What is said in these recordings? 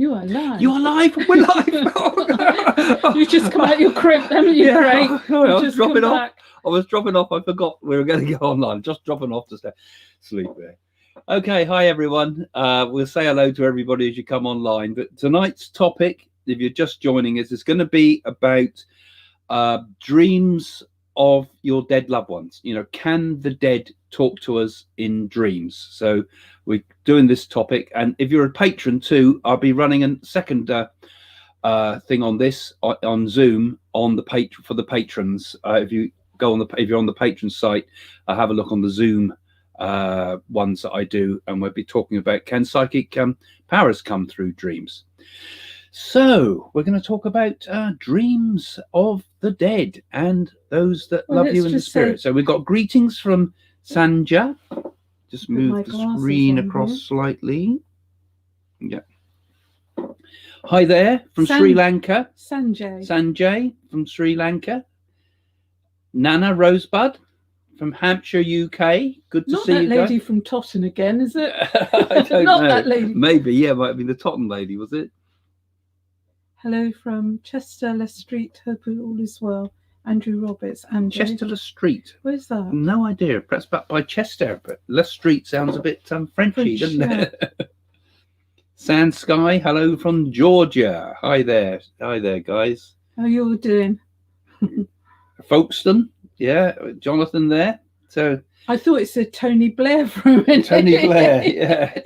You are live. You are live. We're live. You just come out your crib, haven't you? Yeah, Great. I was Just dropping come off. back. I was dropping off. I forgot we were going to go online. Just dropping off to sleep there. Okay, hi everyone. We'll say hello to everybody as you come online. But tonight's topic, if you're just joining us, is going to be about dreams of your dead loved ones. You know, can the dead talk to us in dreams? So we're doing this topic, and if you're a patron too, I'll be running a second thing on this on Zoom on the for the patrons. If you go on if you're on the patron site, have a look on the Zoom ones that I do, and we'll be talking about can psychic powers come through dreams. So we're going to talk about dreams of the dead and those that love you in the spirit. So we've got greetings from Sanja. Just move the screen across slightly. Yeah. Hi there from Sri Lanka. Sanjay from Sri Lanka. Nana Rosebud from Hampshire, UK. Good to see you guys. Not that lady from Totten again, is it? I don't Not know. that lady. Maybe, yeah, might have been the Totten lady, was it? Hello from Chester Street. Hope all is well. Andrew Roberts. Chester Street. Where's that? No idea. Perhaps back by Chester, but Le Street sounds a bit Frenchy, doesn't it? Sand Sky, hello from Georgia. Hi there. Hi there, guys. How you all doing? Folkestone, yeah. Jonathan there. So I thought it said Tony Blair for a minute. Tony Blair, yeah.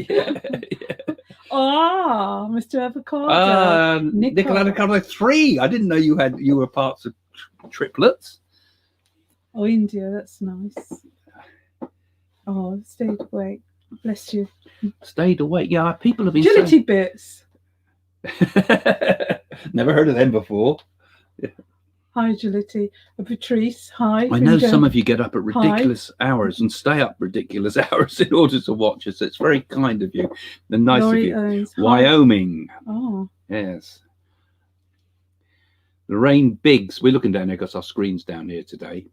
Ah, Mr. Avocado. Nicole Avocado 3. I didn't know you were parts of triplets. Oh, India, that's nice. Oh, stayed awake. Bless you. Stayed awake. Yeah, people have been Agility bits. Never heard of them before. Hi, Agility. Patrice, hi. I know some of you get up at ridiculous hours and stay up ridiculous hours in order to watch us. It's very kind of you. And nice Laurie of you. Owens, Wyoming. Oh. Yes. Lorraine Biggs. We're looking down here because our screen's down here today.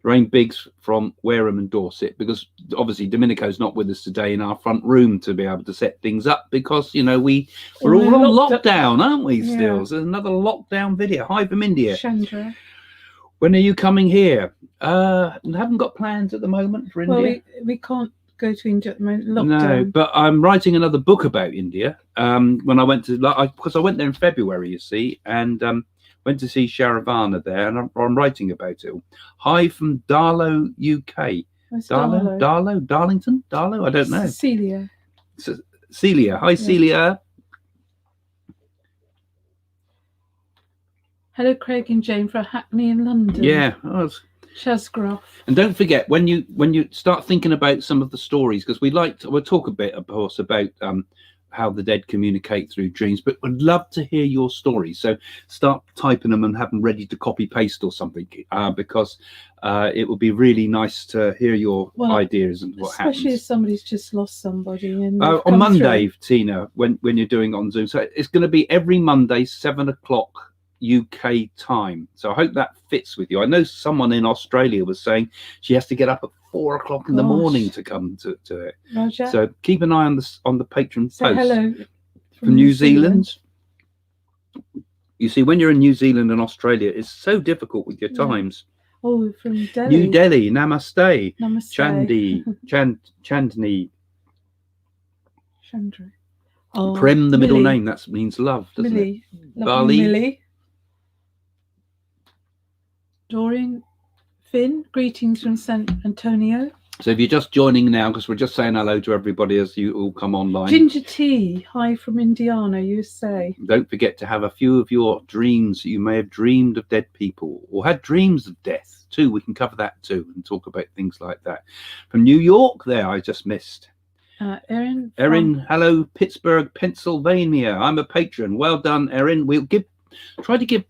Lorraine Biggs from Wareham and Dorset, because obviously Domenico's not with us today in our front room to be able to set things up because, you know, we're all on lockdown, aren't we, still? So there's another lockdown video. Hi from India. Chandra. When are you coming here? Haven't got plans at the moment for India. Well, we can't go to India at the moment. Lockdown. No, but I'm writing another book about India. When I went to, because I went there in February, you see, and went to see Sharavana there, and I'm writing about it. Hi from Darlow, UK. Darlington? Darlow? I don't know. Celia. Celia. Hi, Celia. Hello, Craig and Jane from Hackney in London. Yeah. Chasgrove. And don't forget, when you start thinking about some of the stories, because we'll talk a bit, of course, about how the dead communicate through dreams, but would love to hear your stories. So start typing them and have them ready to copy paste or something, because it would be really nice to hear your ideas and what happens. Especially if somebody's just lost somebody. And on Monday, Tina, when you're doing it on Zoom. So it's going to be every Monday, 7 o'clock UK time. So I hope that fits with you. I know someone in Australia was saying she has to get up at 4 o'clock in the morning to come to it. Roger. So keep an eye on the patron post. Hello from New Zealand. You see, when you're in New Zealand and Australia, it's so difficult with your times. Oh, from Delhi. New Delhi, namaste. Namaste. Chandni. Chandra. Oh, Prem, the middle name, that means love, doesn't Millie. it? Bali. Millie. Doreen, Finn, greetings from San Antonio. So if you're just joining now, because we're just saying hello to everybody as you all come online. Ginger Tea, hi from Indiana, USA. Don't forget to have a few of your dreams. You may have dreamed of dead people or had dreams of death too. We can cover that too and talk about things like that. From New York there, I just missed. Erin, hello, Pittsburgh, Pennsylvania. I'm a patron. Well done, Erin. We'll try to give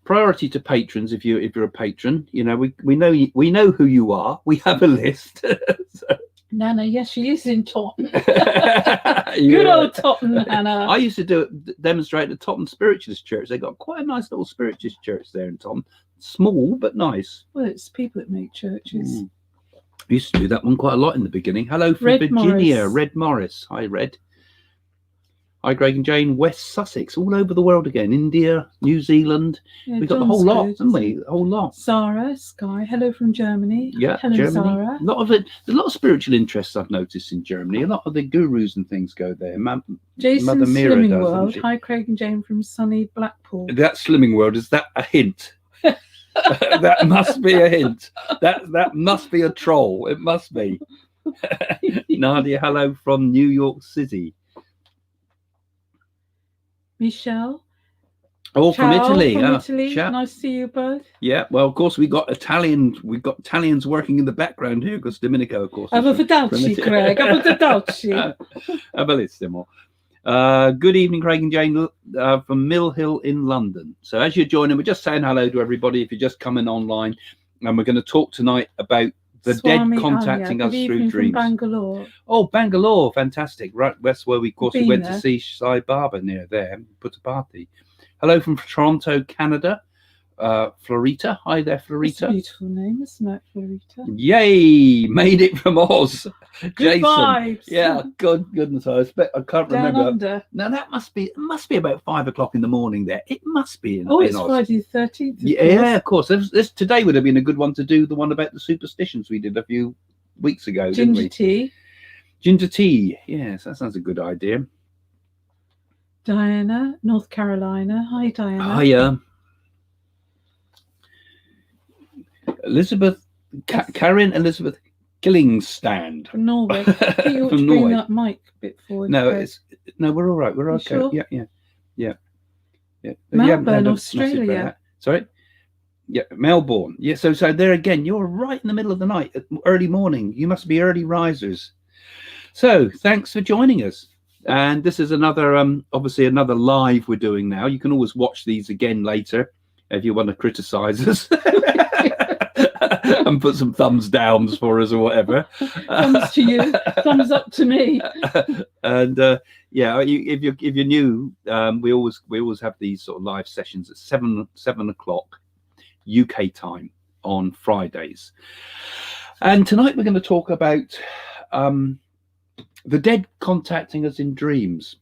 priority to patrons if you're a patron. You know, we know who you are. We have a list. Nana, yes, she is in Totten. Good old Totten, Nana. I used to demonstrate at Totten Spiritualist Church. They got quite a nice little spiritualist church there in Totten. Small but nice. Well, it's people that make churches. I used to do that one quite a lot in the beginning. Hello from Virginia, Red Morris. Hi, Red. Hi, Greg and Jane. West Sussex, all over the world again. India, New Zealand. Yeah, We've got the John's whole lot, good, haven't isn't we? he? The whole lot. Sarah, Sky, hello from Germany. Yeah, hello, Germany. Sarah. A lot of it. There's a lot of spiritual interests I've noticed in Germany. A lot of the gurus and things go there. Jason Mother Mira Slimming does, World. doesn't she? Hi, Craig and Jane from sunny Blackpool. That Slimming World, is that a hint? That must be a hint. That must be a troll. It must be. Nadia, hello from New York City. Michelle. Oh, from Ciao, Italy. From Italy. Ciao. Nice to see you both. Yeah, well, of course, we've got Italians working in the background here, because Domenico, of course. Arrivederci, Craig. Arrivederci. Bellissimo. Good evening, Craig and Jane, from Mill Hill in London. So as you're joining, we're just saying hello to everybody if you're just coming online, and we're going to talk tonight about the Swami dead contacting Anya. us through dreams. From Bangalore. Oh, Bangalore, fantastic! Right, that's where we, of course, we went there. to see Sai Baba near there, put a party. Hello from Toronto, Canada. Florita. Hi there, That's a Florita. beautiful name, isn't it, Florita? Yay! Made it from Oz. Good Jason. vibes. Yeah, goodness. I can't Down remember. under. Now it must be about 5 o'clock in the morning there. It must be in It's Oz. Friday the 13th. Yeah, of course. This today would have been a good one to do, the one about the superstitions we did a few weeks ago, didn't Ginger we? tea. Ginger tea. Yes, that sounds a good idea. Diana, North Carolina. Hi, Diana. Hiya. Elizabeth, Karen Elizabeth Killingstand. From Norway. I think you ought From to Norway. bring that mic a bit forward. No, Craig. we're all right. We're You okay. sure? Yeah. Melbourne, Australia. Sorry. Yeah, Melbourne. Yeah, so there again, you're right in the middle of the night, early morning. You must be early risers. So thanks for joining us. And this is another, obviously another live we're doing now. You can always watch these again later if you want to criticize us and put some thumbs downs for us or whatever. Thumbs to you, thumbs up to me. And if you're new, we always have these sort of live sessions at 7 o'clock UK time on Fridays. And tonight we're going to talk about the dead contacting us in dreams.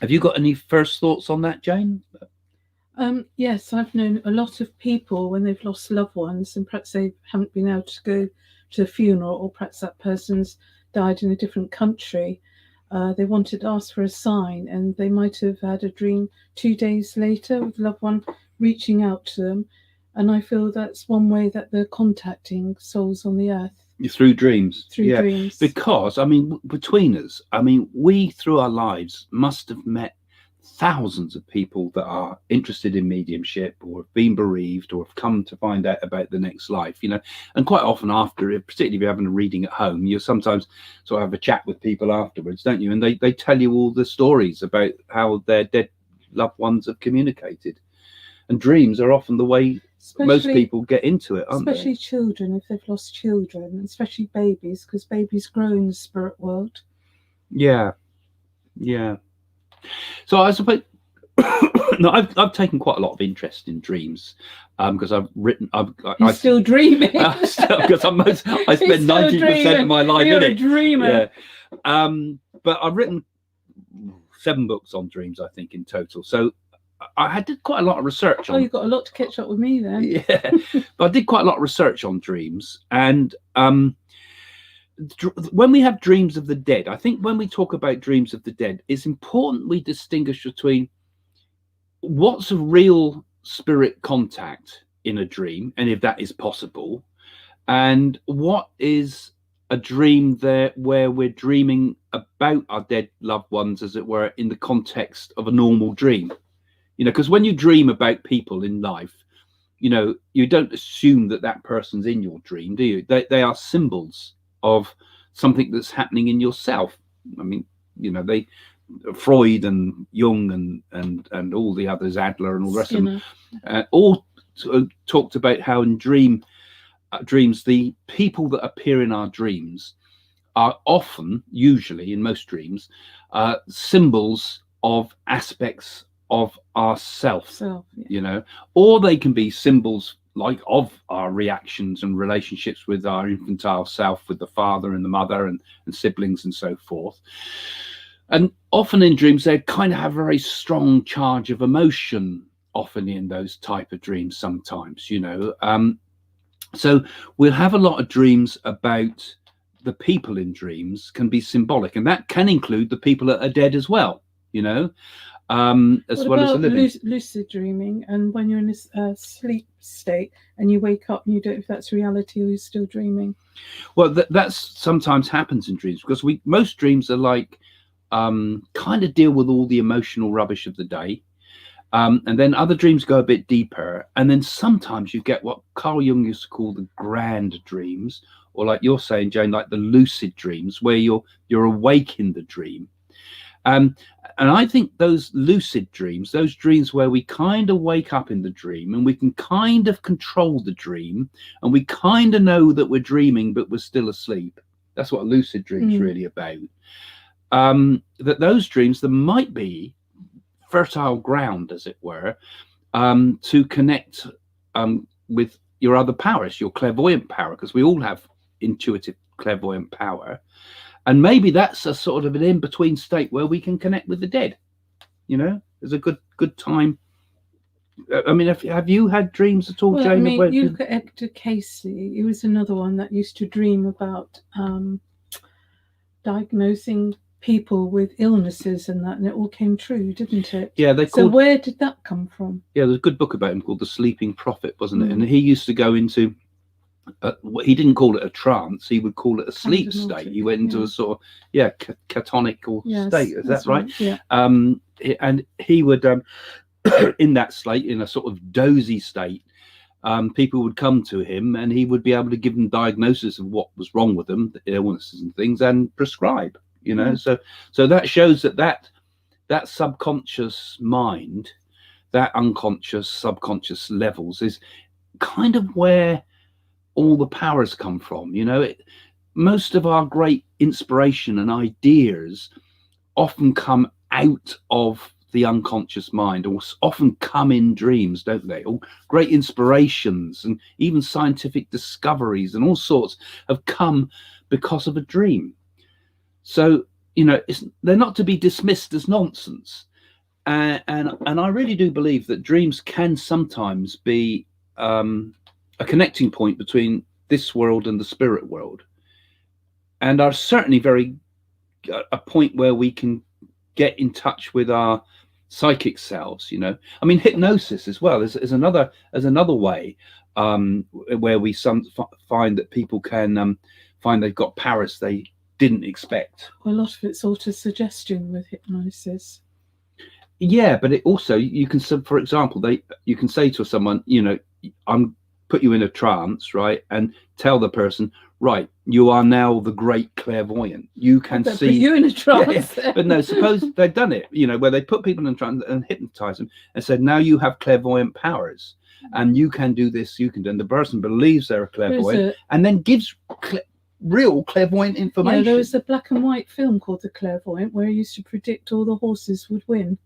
Have you got any first thoughts on that, Jane? Yes, I've known a lot of people when they've lost loved ones and perhaps they haven't been able to go to the funeral, or perhaps that person's died in a different country. They wanted to ask for a sign, and they might have had a dream 2 days later with a loved one reaching out to them. And I feel that's one way that they're contacting souls on the earth. Through dreams. Through dreams. Because, I mean, between us, I mean, we through our lives must have met thousands of people that are interested in mediumship, or have been bereaved, or have come to find out about the next life, you know. And quite often after, particularly if you're having a reading at home, you sometimes sort of have a chat with people afterwards, don't you? And they tell you all the stories about how their dead loved ones have communicated. And dreams are often the way most people get into it, aren't especially they? Children, if they've lost children, especially babies, because babies grow in the spirit world. Yeah. So I suppose no, I've taken quite a lot of interest in dreams, because I've written. You're still dreaming. Because I spend 90% of my life You're in a it. dreamer. Yeah. But I've written 7 books on dreams, I think, in total. So I did quite a lot of research on. You've got a lot to catch up with me then. Yeah, but I did quite a lot of research on dreams, and when we have dreams of the dead, I think when we talk about dreams of the dead, it's important we distinguish between what's a real spirit contact in a dream, and if that is possible, and what is a dream there where we're dreaming about our dead loved ones, as it were, in the context of a normal dream. You know, because when you dream about people in life, you know, you don't assume that person's in your dream, do you? They are symbols of something that's happening in yourself. I mean, you know, Freud and Jung and all the others, Adler and all the rest of them, all talked about how in dreams, the people that appear in our dreams are often, usually in most dreams, symbols of aspects of ourself, you know, or they can be symbols like of our reactions and relationships with our infantile self, with the father and the mother and siblings and so forth. And often in dreams, they kind of have a very strong charge of emotion, often in those type of dreams sometimes, So we'll have a lot of dreams about the people in dreams can be symbolic, and that can include the people that are dead as well, as What well as the about living. lucid dreaming, and when you're in a sleep state and you wake up and you don't know if that's reality or you're still dreaming? Well, that's sometimes happens in dreams, because most dreams are like kind of deal with all the emotional rubbish of the day. And then other dreams go a bit deeper. And then sometimes you get what Carl Jung used to call the grand dreams, or like you're saying, Jane, like the lucid dreams, where you're awake in the dream. And I think those lucid dreams, those dreams where we kind of wake up in the dream and we can kind of control the dream and we kind of know that we're dreaming, but we're still asleep. That's what a lucid dream is really about. That those dreams, there might be fertile ground, as it were, to connect with your other powers, your clairvoyant power, because we all have intuitive clairvoyant power. And maybe that's a sort of an in-between state where we can connect with the dead. There's a good time. I mean, have you had dreams at all, Well, Jane? I mean, you look at Edgar Casey. He was another one that used to dream about diagnosing people with illnesses and that, and it all came true, didn't it? Yeah. So where did that come from? Yeah, there's a good book about him called The Sleeping Prophet, wasn't it? And he used to go into he didn't call it a trance, he would call it a sleep state. He went into a sort of catonical state. Is that right? Yeah. And he would in that state, in a sort of dozy state, people would come to him and he would be able to give them diagnosis of what was wrong with them, the illnesses and things, and prescribe. So that shows that subconscious mind, that unconscious, subconscious levels, is kind of where all the powers come from. Most of our great inspiration and ideas often come out of the unconscious mind, or often come in dreams, don't they? All great inspirations and even scientific discoveries and all sorts have come because of a dream. So they're not to be dismissed as nonsense, and I really do believe that dreams can sometimes be a connecting point between this world and the spirit world, and are certainly a point where we can get in touch with our psychic selves. I mean, hypnosis as well is another way where we find that people can find they've got powers they didn't expect. Well, a lot of it's auto-suggestion with hypnosis. Yeah, but it also, you can, for example, you can say to someone, I'm put you in a trance, right, and tell the person, right, you are now the great clairvoyant. You can see. Put you in a trance. Yeah, but no, suppose they've done it, where they put people in a trance and hypnotize them and said, now you have clairvoyant powers and you can do this, you can do. And the person believes they're a clairvoyant and then gives real clairvoyant information. Yeah, there was a black and white film called The Clairvoyant where he used to predict all the horses would win.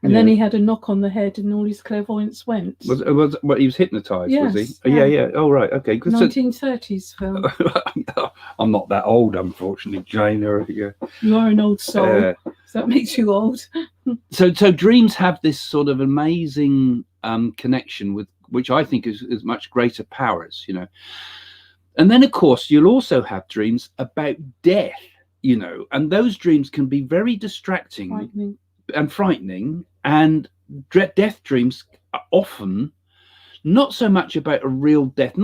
And then he had a knock on the head and all his clairvoyance went. Was he was hypnotized, yes, was he? Yeah. Oh, right. Okay. 1930s film. I'm not that old, unfortunately, Jane. You are an old soul. So that makes you old. So dreams have this sort of amazing connection with, which I think is much greater powers, And then, of course, you'll also have dreams about death, and those dreams can be very distracting and frightening. And death dreams are often not so much about a real death,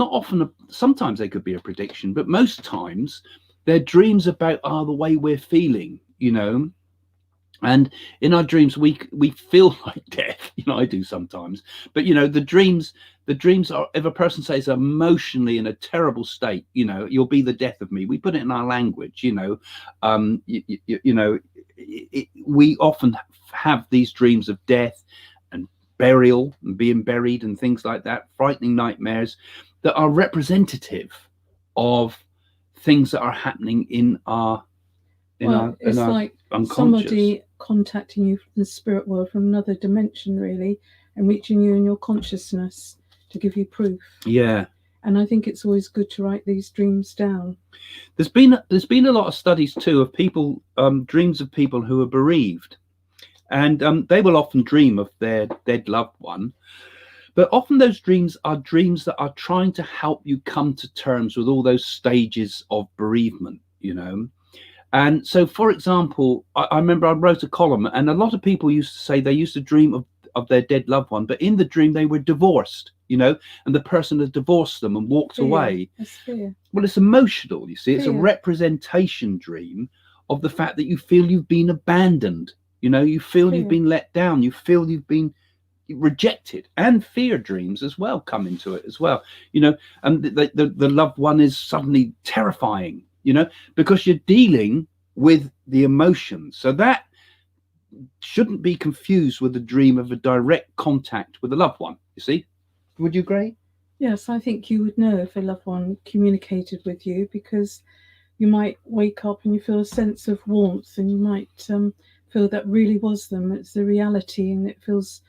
sometimes they could be a prediction, but most times they're dreams about the way we're feeling, and in our dreams we feel like death. I do sometimes, but the dreams are, if a person says emotionally in a terrible state, you'll be the death of me, we put it in our language, we often have these dreams of death and burial and being buried and things like that, frightening nightmares that are representative of things that are happening in our like unconscious. Somebody contacting you from the spirit world, from another dimension, really, and reaching you in your consciousness to give you proof. Yeah. And I think it's always good to write these dreams down. There's been a lot of studies too of people, dreams of people who are bereaved, and they will often dream of their dead loved one. But often those dreams that are trying to help you come to terms with all those stages of bereavement, you know. And so, for example, I remember I wrote a column, and a lot of people used to say they used to dream of their dead loved one, but in the dream they were divorced, you know, and the person had divorced them and walked away. That's fear. Well, it's emotional, you see. It's a Fear. representation dream of the fact that you feel you've been abandoned, you know, you feel Fear. you've been let down, you feel you've been rejected. And fear dreams as well come into it as well, you know, and the loved one is suddenly terrifying, you know, because you're dealing with the emotions. So that shouldn't be confused with the dream of a direct contact with a loved one, you see. Would you agree? Yes, I think you would know if a loved one communicated with you, because you might wake up and you feel a sense of warmth, and you might feel that really was them. It's the reality, and it feels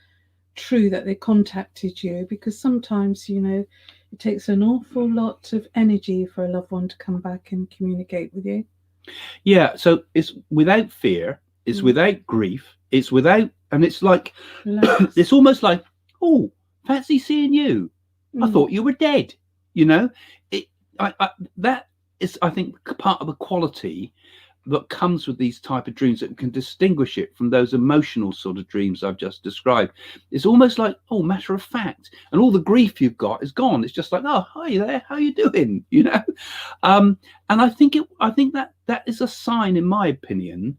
true that they contacted you, because sometimes, you know, it takes an awful lot of energy for a loved one to come back and communicate with you. Yeah, so it's without fear, it's without grief, it's without, and it's like, it's almost like, oh, fancy seeing you. I thought you were dead. You know, that is, I think, part of the quality that comes with these type of dreams that can distinguish it from those emotional sort of dreams I've just described. It's almost like, oh, matter of fact, and all the grief you've got is gone. It's just like, oh, hi there, how you doing? You know, and I think that is a sign, in my opinion,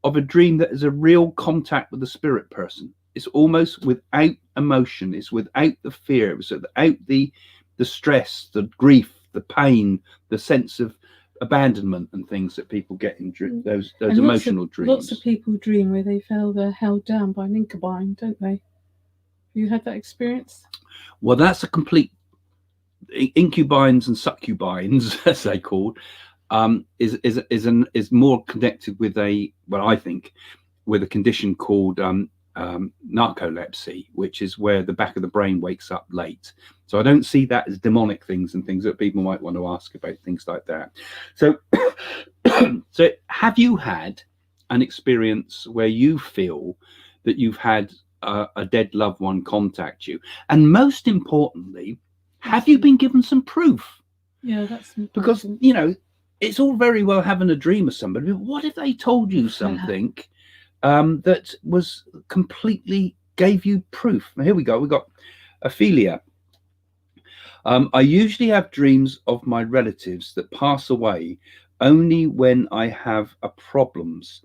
of a dream that is a real contact with the spirit person. It's almost without emotion. It's without the fear. It's without the stress, the grief, the pain, the sense of abandonment and things that people get in those emotional dreams. Lots of people dream where they feel they're held down by an incubine, don't they? Have you had that experience? Well, that's a complete incubines and succubines, as they called, is more connected with I think, with a condition called narcolepsy, which is where the back of the brain wakes up late. So I don't see that as demonic things and things that people might want to ask about, things like that. So, so have you had an experience where you feel that you've had a dead loved one contact you? And most importantly, have you been given some proof? Yeah, that's important. Because, you know, it's all very well having a dream of somebody, but what if they told you something that was completely gave you proof? Now, here we go. We've got Ophelia. I usually have dreams of my relatives that pass away only when I have problems.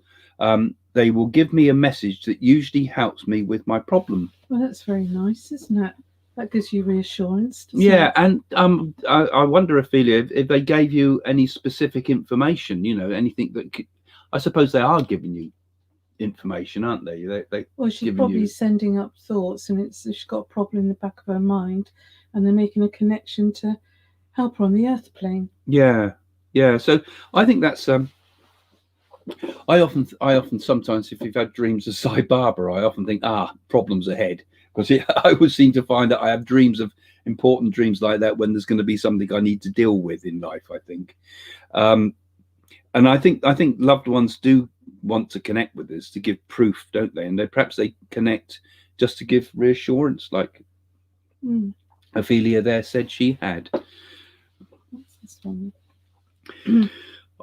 They will give me a message that usually helps me with my problem. Well, that's very nice, isn't it? That gives you reassurance. Yeah, it? and I wonder, Ophelia, if they gave you any specific information, you know, anything that could, I suppose they are giving you information, aren't they? Well, she's probably sending up thoughts, and she's got a problem in the back of her mind, and they're making a connection to help her on the earth plane. Yeah. So I think that's I often sometimes, if you've had dreams of Sai Baba, I often think, problems ahead, because I always seem to find that I have dreams of important dreams like that when there's going to be something I need to deal with in life, I think. And I think loved ones do want to connect with us to give proof, don't they? And perhaps they connect just to give reassurance, like Ophelia there said she had. What's this one?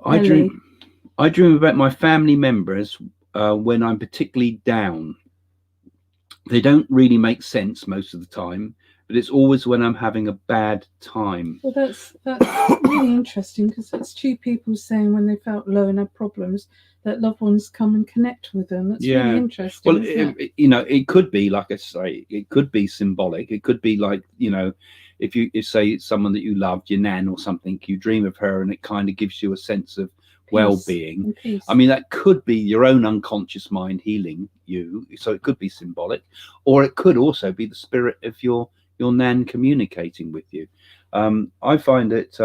I dream about my family members when I'm particularly down. They don't really make sense most of the time, but it's always when I'm having a bad time. Well, that's really interesting, because that's two people saying when they felt low and had problems, that loved ones come and connect with them. That's really interesting. Well, you know, it could be, like I say, it could be symbolic. It could be like, you know, if say it's someone that you loved, your nan or something, you dream of her, and it kind of gives you a sense of well-being. I mean, that could be your own unconscious mind healing you, so it could be symbolic, or it could also be the spirit of your nan communicating with you. I find it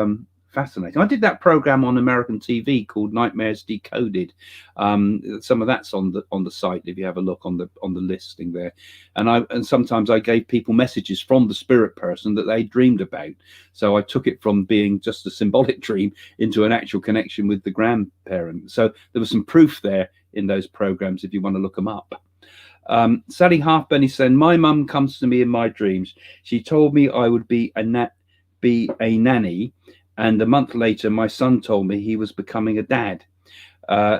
fascinating. I did that program on American TV called Nightmares Decoded. Some of that's on the site if you have a look on the listing there. And sometimes I gave people messages from the spirit person that they dreamed about. So I took it from being just a symbolic dream into an actual connection with the grandparent. So there was some proof there in those programs if you want to look them up. Sally Halfpenny said, my mum comes to me in my dreams. She told me I would be a nanny, and a month later my son told me he was becoming a dad.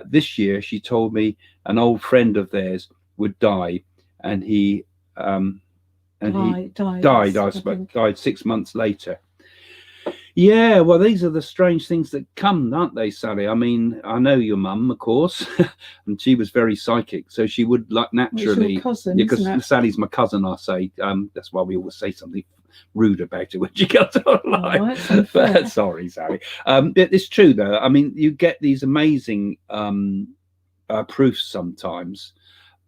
This year she told me an old friend of theirs would die, and he died 6 months later. Yeah, well, these are the strange things that come, aren't they, Sally? I mean, I know your mum, of course, and she was very psychic, so she would like naturally. Well, cousin, because Sally's my cousin, I say. That's why we always say something rude about her when she comes online. But, sorry, Sally. It's true though. I mean, you get these amazing proofs sometimes.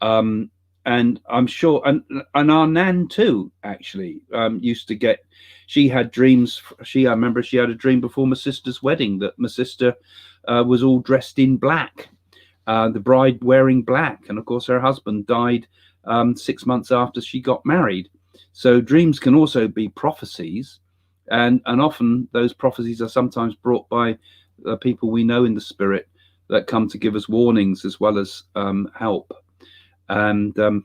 And I'm sure, and our nan too, actually, used to get. She had dreams. I remember she had a dream before my sister's wedding that my sister was all dressed in black, the bride wearing black, and of course her husband died 6 months after she got married. So dreams can also be prophecies, and often those prophecies are sometimes brought by people we know in the spirit that come to give us warnings as well as help. And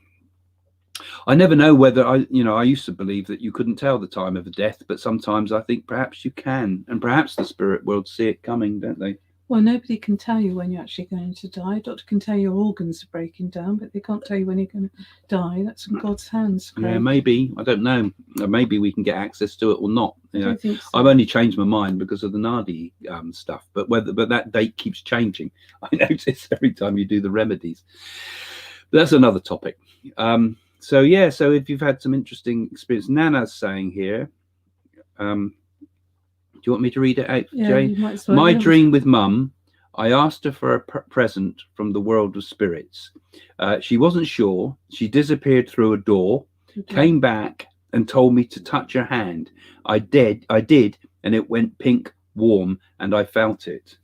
I never know whether I used to believe that you couldn't tell the time of a death, but sometimes I think perhaps you can, and perhaps the spirit world see it coming, don't they? Well, nobody can tell you when you're actually going to die. A doctor can tell your organs are breaking down, but they can't tell you when you're going to die. That's in God's hands, Craig. Yeah, maybe. I don't know. Maybe we can get access to it or not. I don't think so. I've only changed my mind because of the Nadi stuff, but that date keeps changing. I notice every time you do the remedies. But that's another topic. So if you've had some interesting experience, Nana's saying here, do you want me to read it out, Jane? You might as well. My dream with Mum, I asked her for a present from the world of spirits. She wasn't sure. She disappeared through a door, came back and told me to touch her hand. I did, and it went pink, warm, and I felt it.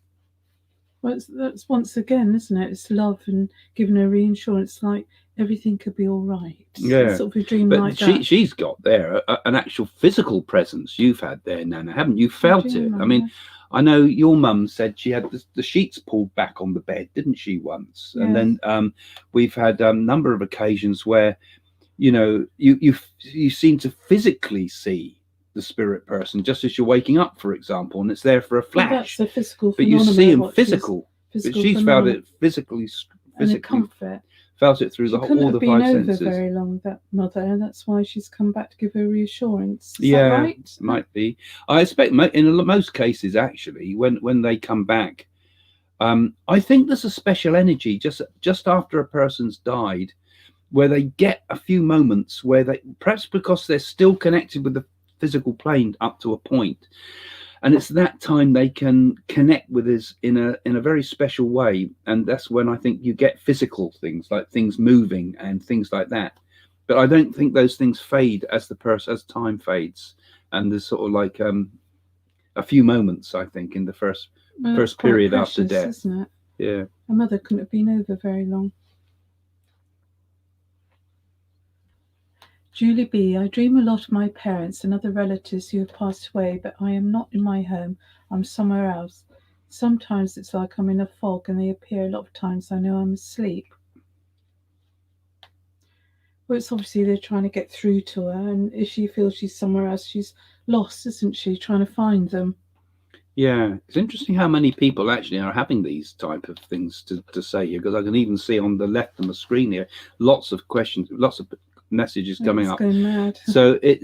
Well, that's once again, isn't it? It's love and giving her reassurance, like everything could be all right. Yeah, sort of a dream but like that. She's got there an actual physical presence you've had there, Nana, haven't you? Felt it. I mean, I know your mum said she had the sheets pulled back on the bed, didn't she, once? Yes. And then we've had a number of occasions where, you seem to physically see the spirit person just as you're waking up, for example, and it's there for a flash. Well, that's a physical but you see him physical. But she's felt it physically. And a comfort. Felt it through all the 5 senses. Couldn't have been over very long, that mother, and that's why she's come back to give her reassurance. Is that right? Might be. I expect in most cases, actually, when they come back, I think there's a special energy just after a person's died, where they get a few moments where they, perhaps because they're still connected with the physical plane up to a point, and it's that time they can connect with us in a very special way, and that's when I think you get physical things like things moving and things like that. But I don't think those things fade as time fades, and there's sort of like a few moments, I think, in the first period precious, after death, isn't it? Yeah. My mother couldn't have been over very long. Julie B. I dream a lot of my parents and other relatives who have passed away, but I am not in my home. I'm somewhere else. Sometimes it's like I'm in a fog and they appear. A lot of times I know I'm asleep. Well, it's obviously they're trying to get through to her, and if she feels she's somewhere else, she's lost, isn't she, trying to find them. Yeah, it's interesting how many people actually are having these type of things to say here, because I can even see on the left of the screen here lots of questions, lots of messages coming up. Going mad. So it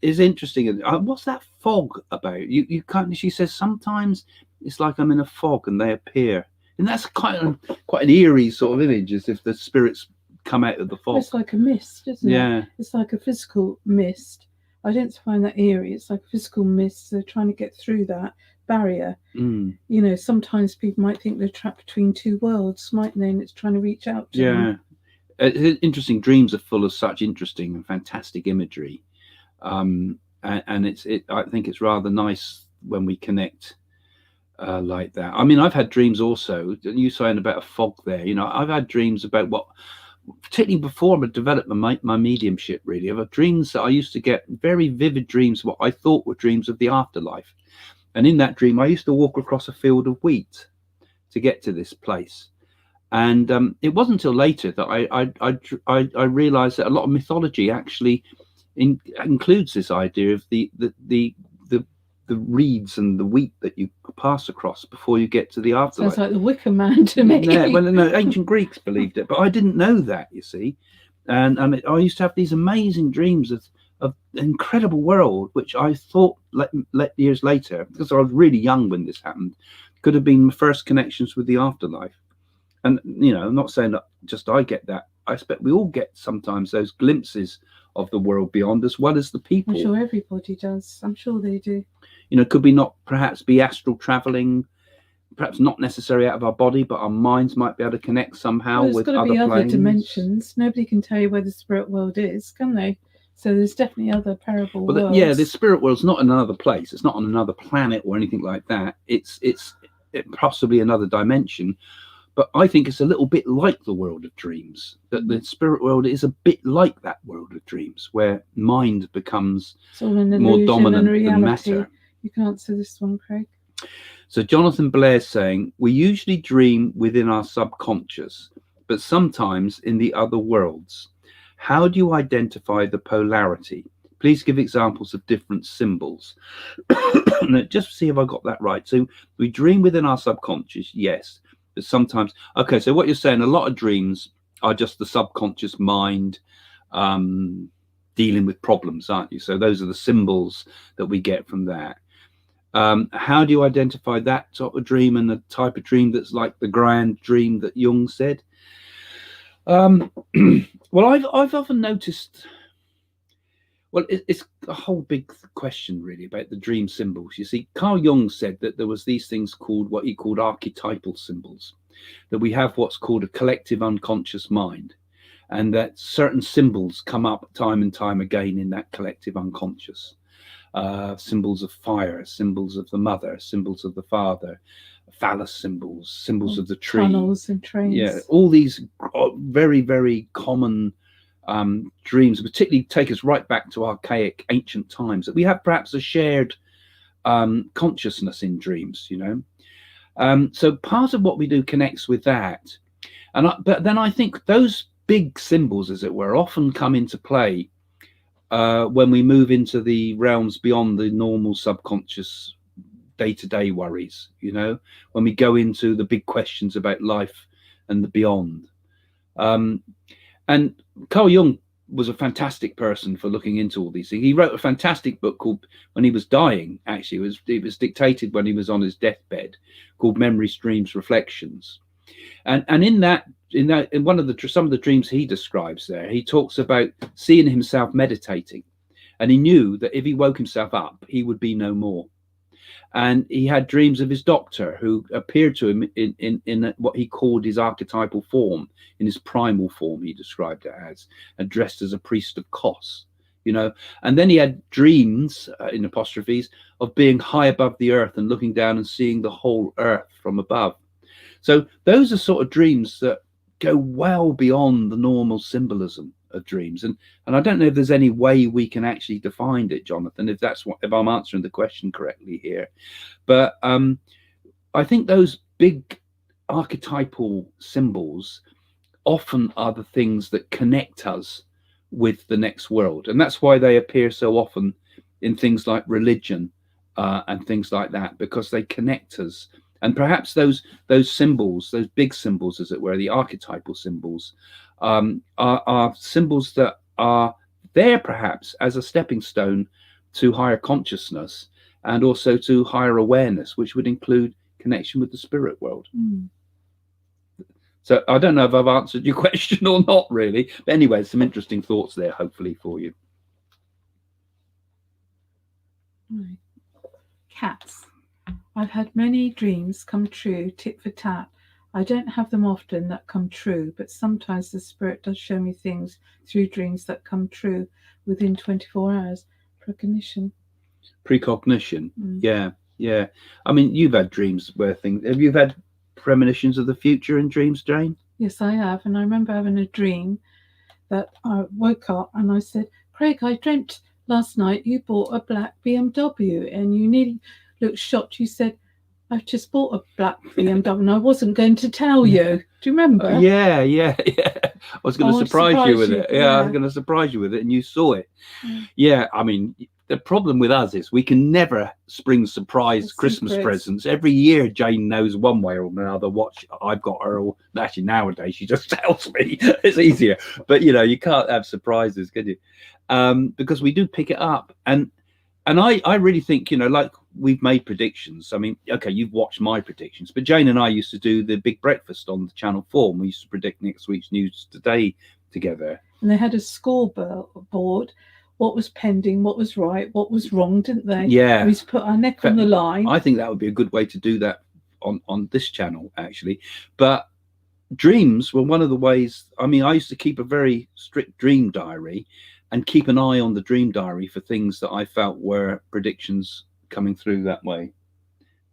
is interesting. What's that fog about? You can't. She says sometimes it's like I'm in a fog and they appear, and that's quite an eerie sort of image, as if the spirits come out of the fog. It's like a mist, isn't it? Yeah, it's like a physical mist. I don't find that eerie. It's like a physical mist. They're trying to get through that barrier. Sometimes people might think they're trapped between two worlds, mightn't they? And it's trying to reach out to them. It's interesting. Dreams are full of such interesting and fantastic imagery, and I think it's rather nice when we connect like that. I mean, I've had dreams also. You saying about a fog there, I've had dreams about what, particularly before I developed my mediumship, really, of dreams that I used to get very vivid dreams, what I thought were dreams of the afterlife. And in that dream, I used to walk across a field of wheat to get to this place. And it wasn't until later that I realized that a lot of mythology actually includes this idea of the reeds and the wheat that you pass across before you get to the afterlife. Sounds like the Wicker Man to me. Yeah, well, no, ancient Greeks believed it, but I didn't know that, you see. And I used to have these amazing dreams of an incredible world, which I thought years later, because I was really young when this happened, could have been my first connections with the afterlife. And, I'm not saying that just I get that. I expect we all get sometimes those glimpses of the world beyond, as well as the people. I'm sure everybody does. I'm sure they do. Could we not perhaps be astral traveling, perhaps not necessarily out of our body, but our minds might be able to connect somehow with other planes? There's got to be other dimensions. Nobody can tell you where the spirit world is, can they? So there's definitely other parallel worlds. Yeah, the spirit world's not in another place. It's not on another planet or anything like that. It's possibly another dimension. But I think it's a little bit like the world of dreams, that the spirit world is a bit like that world of dreams, where mind becomes more dominant than matter. You can answer this one, Craig. So Jonathan Blair's saying, we usually dream within our subconscious, but sometimes in the other worlds. How do you identify the polarity? Please give examples of different symbols. Just see if I got that right. So we dream within our subconscious, yes. But sometimes, okay, so what you're saying, a lot of dreams are just the subconscious mind dealing with problems, aren't you? So those are the symbols that we get from that. How do you identify that sort of dream and the type of dream that's like the grand dream that Jung said? Well, I've often noticed, it's a whole big question really about the dream symbols. You see, Carl Jung said that there was these things called what he called archetypal symbols, that we have what's called a collective unconscious mind, and that certain symbols come up time and time again in that collective unconscious. Symbols of fire, symbols of the mother, symbols of the father, phallus symbols of the tree. Tunnels and trains. Yeah, all these very, very common dreams, particularly take us right back to archaic ancient times, that we have perhaps a shared consciousness in dreams, so part of what we do connects with that. But then I think those big symbols, as it were, often come into play when we move into the realms beyond the normal subconscious day-to-day worries, when we go into the big questions about life and the beyond. And Carl Jung was a fantastic person for looking into all these things. He wrote a fantastic book called, when he was dying, actually, it was dictated when he was on his deathbed, called Memories, Dreams, Reflections. And in one of some of the dreams he describes there, he talks about seeing himself meditating, and he knew that if he woke himself up, he would be no more. And he had dreams of his doctor, who appeared to him in what he called his archetypal form, in his primal form, he described it as, and dressed as a priest of Kos, And then he had dreams, in apostrophes, of being high above the earth and looking down and seeing the whole earth from above. So those are sort of dreams that go well beyond the normal symbolism of dreams. And I don't know if there's any way we can actually define it, Jonathan, if I'm answering the question correctly here. But I think those big archetypal symbols often are the things that connect us with the next world. And that's why they appear so often in things like religion and things like that, because they connect us. And perhaps those symbols, those big symbols, as it were, the archetypal symbols, are symbols that are there perhaps as a stepping stone to higher consciousness and also to higher awareness, which would include connection with the spirit world. So I don't know if I've answered your question or not really, but anyway, some interesting thoughts there hopefully for you. Right. Cats. I've had many dreams come true, tit for tat. I don't have them often that come true, but sometimes the spirit does show me things through dreams that come true within 24 hours. Precognition. Yeah. Yeah. I mean, you've had dreams where things. Have you had premonitions of the future in dreams, Jane? Yes, I have. And I remember having a dream that I woke up and I said, Craig, I dreamt last night you bought a black BMW, and you nearly looked shocked. You said, I've just bought a black BMW and I wasn't going to tell you. Do you remember? Yeah, yeah, yeah. I was going to surprise you with it. Yeah, I was going to surprise you with it, and you saw it. Yeah, I mean, the problem with us is we can never spring surprise Christmas presents. Every year, Jane knows one way or another what I've got her. Or actually, nowadays she just tells me. It's easier, but you can't have surprises, can you? Because we do pick it up, and I really think like we've made predictions. I mean, okay, you've watched my predictions, but Jane and I used to do the big breakfast on the Channel 4, and we used to predict next week's news today together. And they had a scoreboard, what was pending, what was right, what was wrong, didn't they? Yeah. We used to put our neck on the line. I think that would be a good way to do that on this channel, actually. But dreams were one of the ways. I mean, I used to keep a very strict dream diary and keep an eye on the dream diary for things that I felt were predictions coming through that way.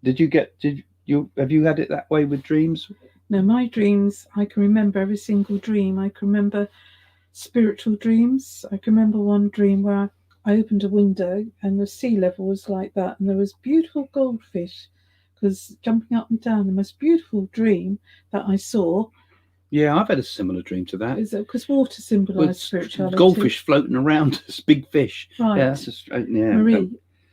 Have you had it that way with dreams? No, my dreams, I can remember every single dream. I can remember spiritual dreams. I can remember one dream where I opened a window and the sea level was like that, and there was beautiful goldfish because jumping up and down. The most beautiful dream that I saw. Yeah, I've had a similar dream to that. Is it because water symbolises spirituality? Goldfish floating around this big fish. Right. Yeah, that's Marie,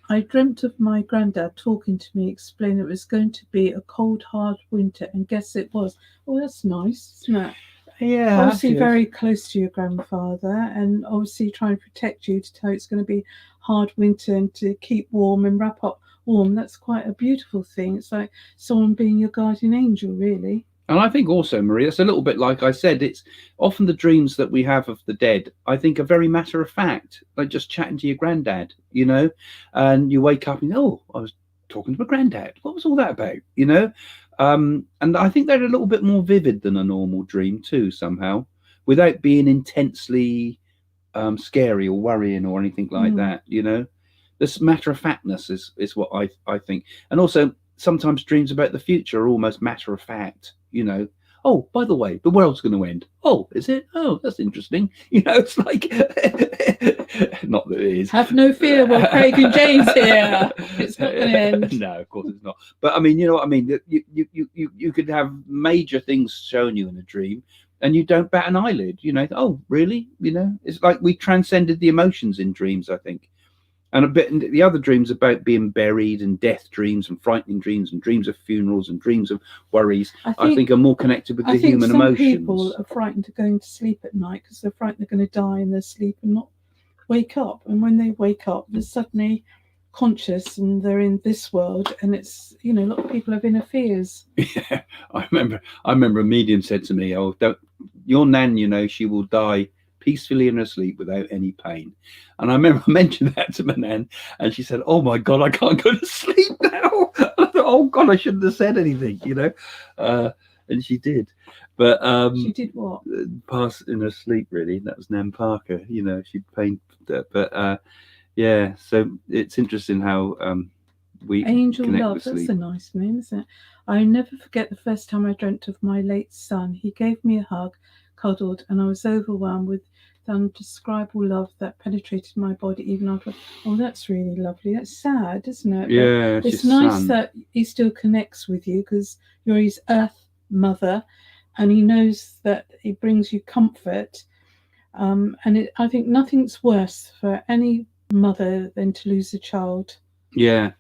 I dreamt of my granddad talking to me, explaining it was going to be a cold, hard winter, and guess it was. Oh, that's nice, isn't it? Yeah. Obviously very close to your grandfather, and obviously trying to protect you, to tell you it's going to be hard winter and to keep warm and wrap up warm. That's quite a beautiful thing. It's like someone being your guardian angel, really. And I think also, Marie, it's a little bit like I said, it's often the dreams that we have of the dead, I think, are very matter of fact, like just chatting to your granddad, and you wake up and, oh, I was talking to my granddad. What was all that about, And I think they're a little bit more vivid than a normal dream too, somehow, without being intensely scary or worrying or anything like that, This matter of factness is what I think. And also, sometimes dreams about the future are almost matter of fact, Oh, by the way, the world's going to end. Oh, is it? Oh, that's interesting. It's like, not that it is. Have no fear, well, Craig and Jane's here. It's not going to end. No, of course it's not. But I mean, you know what I mean? You could have major things shown you in a dream, and you don't bat an eyelid. Oh, really? It's like we transcended the emotions in dreams, I think. And a bit, the other dreams about being buried and death dreams and frightening dreams and dreams of funerals and dreams of worries, I think are more connected with the human emotions. Some people are frightened of going to sleep at night because they're frightened they're going to die in their sleep and not wake up. And when they wake up, they're suddenly conscious and they're in this world. And it's, a lot of people have inner fears. Yeah, I remember a medium said to me, "Oh, your nan, she will die peacefully in her sleep without any pain." And I remember I mentioned that to my nan, and she said, "Oh my God, I can't go to sleep now." I thought, "Oh God, I shouldn't have said anything," and she did. But she did what? Pass in her sleep, really. That was Nan Parker. She painted that. But yeah, so it's interesting how we Angel connect Love. with That's sleep. a nice name, isn't it? I never forget the first time I dreamt of my late son. He gave me a hug, cuddled, and I was overwhelmed with the undescribable love that penetrated my body even after. Oh, that's really lovely. That's sad, isn't it? Yeah, it's nice that he still connects with you because you're his earth mother, and he knows that he brings you comfort. I think nothing's worse for any mother than to lose a child. Yeah.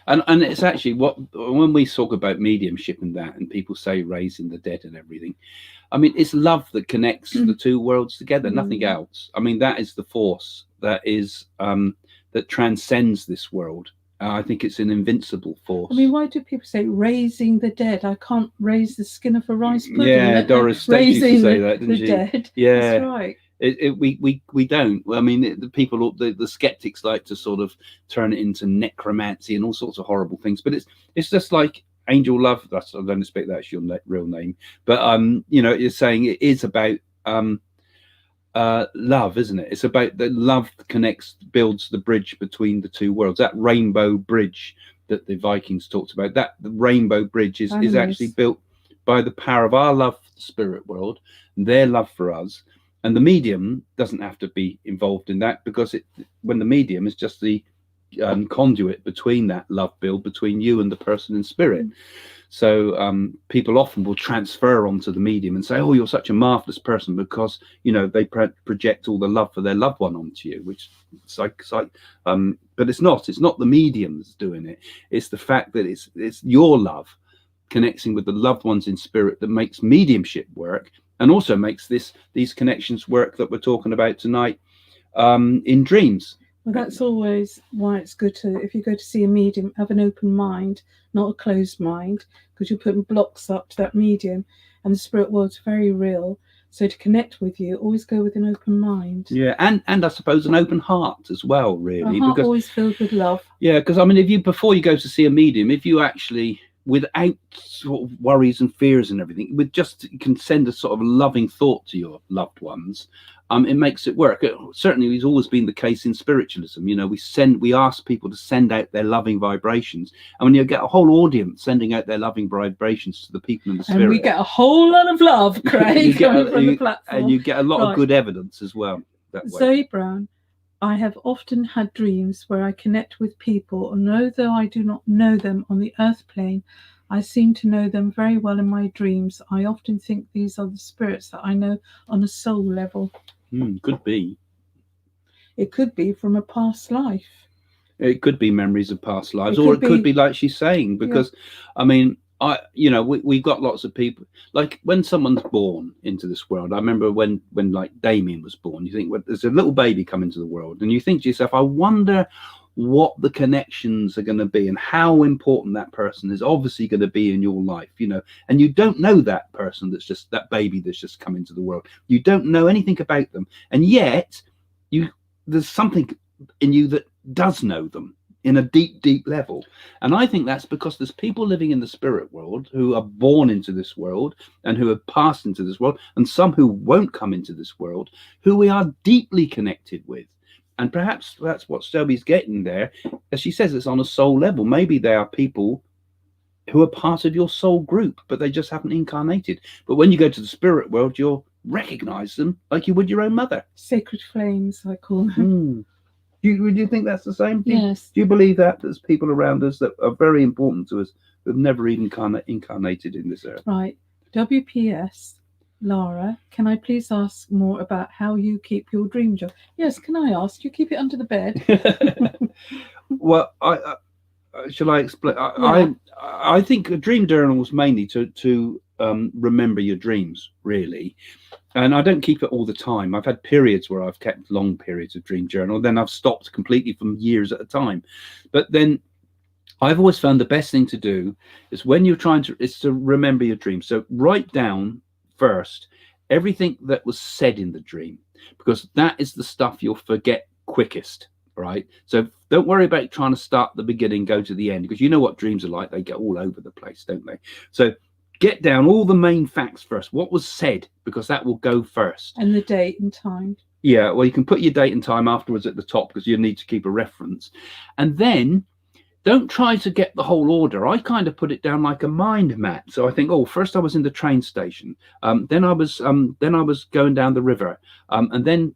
And it's actually when we talk about mediumship and that, and people say raising the dead and everything, I mean, it's love that connects the two worlds together, nothing else. I mean, that is the force that is that transcends this world. I think it's an invincible force. I mean, why do people say raising the dead? I can't raise the skin of a rice pudding. Yeah, Doris Stokes used to say that, didn't she? Dead. Yeah, that's right. We don't. I mean, the people, the skeptics like to sort of turn it into necromancy and all sorts of horrible things. But it's just like Angel Love. I don't expect that's your real name, but you're saying it is about love, isn't it? It's about the love that builds the bridge between the two worlds. That rainbow bridge that the Vikings talked about. That the Rainbow Bridge is Animals. actually built by the power of our love for the spirit world, and their love for us. And the medium doesn't have to be involved in that, because when the medium is just the conduit between that love build between you and the person in spirit. So people often will transfer onto the medium and say, oh, you're such a marvelous person, because they project all the love for their loved one onto you, which it's like but it's not the medium that's doing it. It's the fact that it's your love connecting with the loved ones in spirit that makes mediumship work, and also makes these connections work that we're talking about tonight in dreams. Well, that's always why it's good to, if you go to see a medium, have an open mind, not a closed mind, because you're putting blocks up to that medium, and the spirit world's very real. So to connect with you, always go with an open mind. Yeah, and I suppose an open heart as well, really. A heart always filled with love. Yeah, because I mean, before you go to see a medium, if you actually, without sort of worries and fears and everything, you can send a sort of loving thought to your loved ones, it makes it work. Certainly, it's always been the case in spiritualism. We ask people to send out their loving vibrations, and when you get a whole audience sending out their loving vibrations to the people in the spirit, and we get a whole lot of love, Craig, coming from the platform, and you get a lot of good evidence as well. That way. Zoe Brown, I have often had dreams where I connect with people, and although I do not know them on the earth plane, I seem to know them very well in my dreams. I often think these are the spirits that I know on a soul level. Could be. It could be from a past life. It could be memories of past lives, or it could be like she's saying, because I mean, we've got lots of people, like when someone's born into this world. I remember when like Damien was born, you think, well, there's a little baby come into the world, and you think to yourself, I wonder what the connections are going to be and how important that person is obviously going to be in your life, and you don't know that person, that baby that's just come into the world. You don't know anything about them, and yet there's something in you that does know them in a deep level. And I think that's because there's people living in the spirit world who are born into this world and who have passed into this world, and some who won't come into this world, who we are deeply connected with. And perhaps that's what Shelby's getting there. As she says, it's on a soul level. Maybe they are people who are part of your soul group, but they just haven't incarnated. But when you go to the spirit world, you'll recognize them like you would your own mother. Sacred flames, I call them. Do you think that's the same thing? Yes. Do you believe that there's people around us that are very important to us who have never even incarnated in this earth? Right. WPS. Lara, can I please ask more about how you keep your dream journal? Yes, can I ask? You keep it under the bed? Well, shall I explain? I think a dream journal is mainly to remember your dreams, really. And I don't keep it all the time. I've had periods where I've kept long periods of dream journal. Then I've stopped completely from years at a time. But then I've always found the best thing to do is when you're is to remember your dreams. So write down first everything that was said in the dream, because that is the stuff you'll forget quickest, right? So don't worry about trying to start the beginning, go to the end, because you know what dreams are like. They get all over the place, don't they? So get down all the main facts first, what was said, because that will go first. And the date and time. Yeah, well, you can put your date and time afterwards at the top, because you need to keep a reference. And then don't try to get the whole order. I kind of put it down like a mind map. So I think, first I was in the train station. Then I was going down the river. And then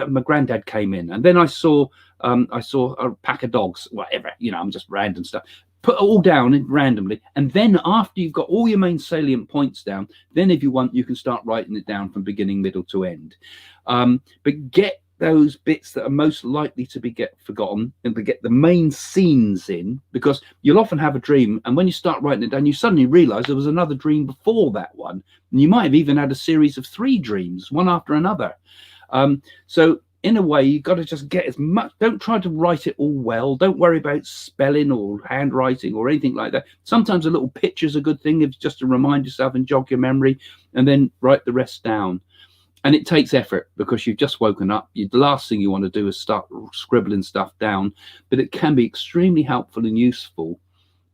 my granddad came in. And then I saw a pack of dogs, whatever, I'm just random stuff. Put it all down randomly. And then after you've got all your main salient points down, then if you want, you can start writing it down from beginning, middle to end. But get those bits that are most likely to get forgotten, and to get the main scenes in, because you'll often have a dream, and when you start writing it down, you suddenly realize there was another dream before that one, and you might have even had a series of 3 dreams, one after another. So in a way, you've got to just get as much. Don't try to write it all well. Don't worry about spelling or handwriting or anything like that. Sometimes a little picture's a good thing, if just to remind yourself and jog your memory, and then write the rest down. And it takes effort, because you've just woken up. The last thing you want to do is start scribbling stuff down, but it can be extremely helpful and useful.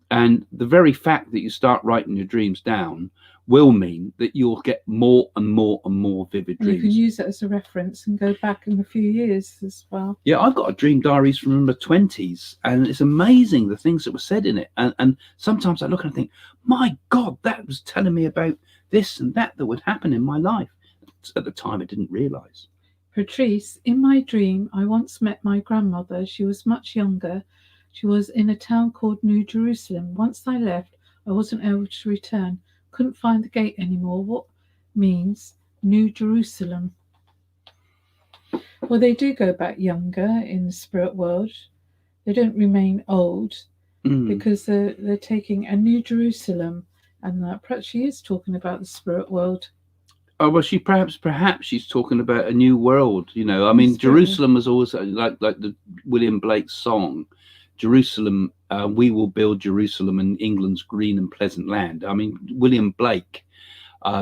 And the very fact that you start writing your dreams down will mean that you'll get more and more and more vivid And you dreams. can use that as a reference and go back in a few years as well. Yeah, I've got a dream diaries from the 20s, and it's amazing the things that were said in it. And sometimes I look and I think, my God, that was telling me about this and that would happen in my life. At the time, I didn't realise. Patrice, in my dream, I once met my grandmother. She was much younger. She was in a town called New Jerusalem. Once I left, I wasn't able to return. Couldn't find the gate anymore. What means New Jerusalem? Well, they do go back younger in the spirit world. They don't remain old because they're taking a New Jerusalem, and that perhaps she is talking about the spirit world. Oh, well, perhaps she's talking about a new world. You know, I mean, Jerusalem was always like the William Blake song, Jerusalem. We will build Jerusalem in England's green and pleasant land. I mean, William Blake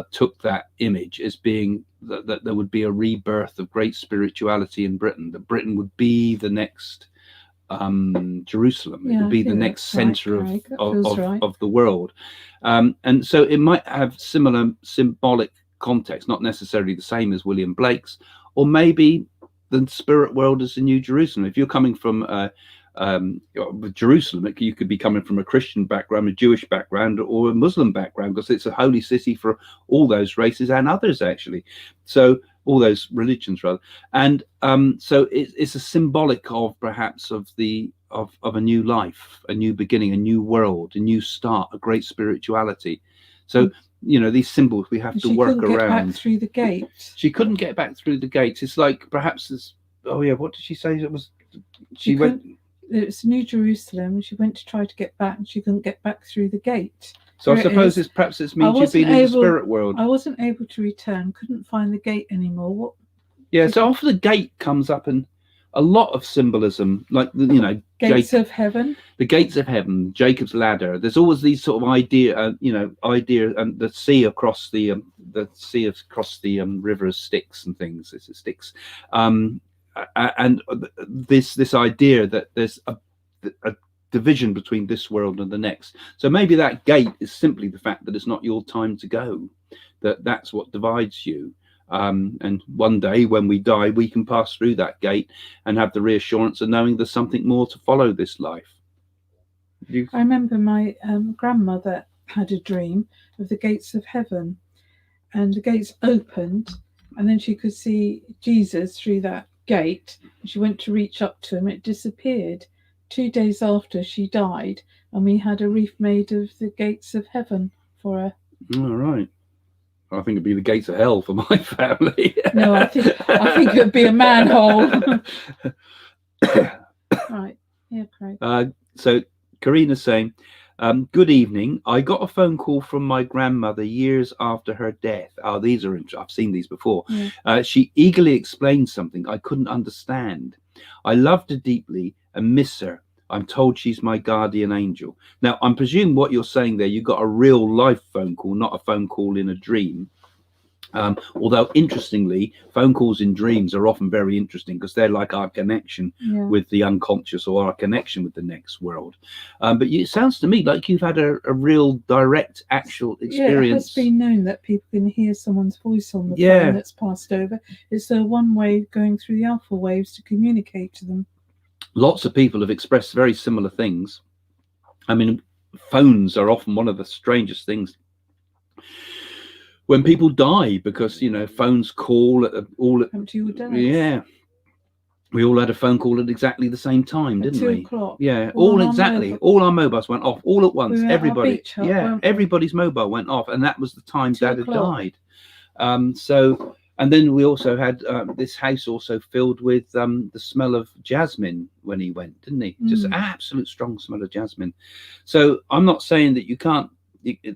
took that image as being that there would be a rebirth of great spirituality in Britain. That Britain would be the next Jerusalem. It would be the next center of the world, and so it might have similar symbolic context, not necessarily the same as William Blake's, or maybe the spirit world is the New Jerusalem. If you're coming from Jerusalem, you could be coming from a Christian background, a Jewish background, or a Muslim background, because it's a holy city for all those races and others, actually. So all those religions, rather. And so it's a symbolic of perhaps of a new life, a new beginning, a new world, a new start, a great spirituality. So you know, these symbols we have to work around. She couldn't get back through the gate. She couldn't get back through the gate. It's like perhaps this. Oh yeah, what did she say? It was. She went. It's New Jerusalem. She went to try to get back, and she couldn't get back through the gate. So I suppose it's perhaps it means you've been in the spirit world. I wasn't able to return. Couldn't find the gate anymore. What? Yeah. So after the gate comes up, and a lot of symbolism, like gates of heaven. The gates of heaven, Jacob's ladder. There's always these sort of idea, and the sea across the river of Styx and things. It's Styx, and this idea that there's a division between this world and the next. So maybe that gate is simply the fact that it's not your time to go. That's what divides you. And one day when we die, we can pass through that gate and have the reassurance of knowing there's something more to follow this life. I remember my grandmother had a dream of the gates of heaven, and the gates opened, and then she could see Jesus through that gate. She went to reach up to him, it disappeared. 2 days after she died, and we had a wreath made of the gates of heaven for her. All right. I think it'd be the gates of hell for my family. No, I think it would be a manhole. Right. Yeah, Craig. So Karina's saying, good evening. I got a phone call from my grandmother years after her death. Oh, these are I've seen these before. Yeah. She eagerly explained something I couldn't understand. I loved her deeply and miss her. I'm told she's my guardian angel. Now, I'm presuming what you're saying there, you got a real life phone call, not a phone call in a dream. Although, interestingly, phone calls in dreams are often very interesting because they're like our connection with the unconscious or our connection with the next world. But it sounds to me like you've had a real direct, actual experience. Yeah, it has been known that people can hear someone's voice on the phone that's passed over. It's one way going through the alpha waves to communicate to them. Lots of people have expressed very similar things. I mean, phones are often one of the strangest things. When people die, because phones call at yeah, we all had a phone call at exactly the same time, didn't we? 2 o'clock. Yeah, all our mobiles went off all at once. Everybody's mobile went off, and that was the time Dad had died. And then we also had this house also filled with the smell of jasmine when he went, didn't he? Just absolute strong smell of jasmine. So I'm not saying that you can't.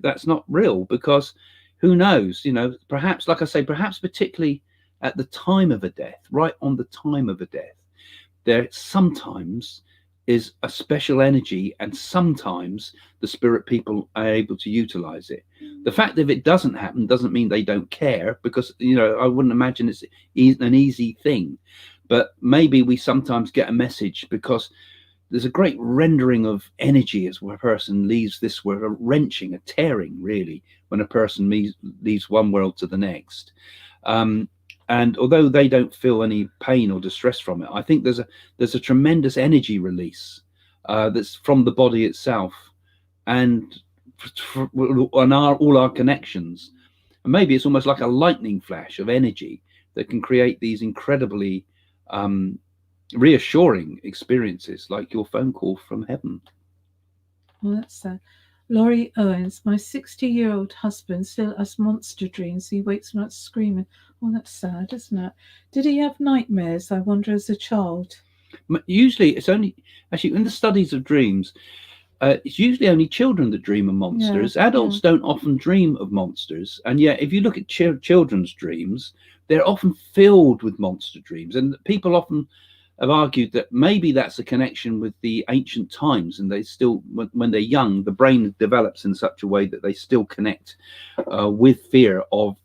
That's not real, because who knows? Perhaps, like I say, perhaps particularly at the time of a death, right on the time of a death, there sometimes is a special energy, and sometimes the spirit people are able to utilize it. The fact that if it doesn't happen doesn't mean they don't care, because I wouldn't imagine it's an easy thing. But maybe we sometimes get a message because there's a great rendering of energy as where a person leaves this world, a wrenching, a tearing, really, when a person leaves one world to the next. And although they don't feel any pain or distress from it, I think there's a tremendous energy release that's from the body itself, and on all our connections. And maybe it's almost like a lightning flash of energy that can create these incredibly reassuring experiences, like your phone call from heaven. Well, that's sad. Laurie Owens, my 60-year-old husband still has monster dreams. He wakes up screaming. Oh, that's sad, isn't it? Did he have nightmares, I wonder, as a child? Usually, it's only, actually, in the studies of dreams, it's usually only children that dream of monsters. Yeah, Adults don't often dream of monsters. And yet, if you look at children's dreams, they're often filled with monster dreams. And people often have argued that maybe that's a connection with the ancient times, and they still, when they're young, the brain develops in such a way that they still connect with fear of,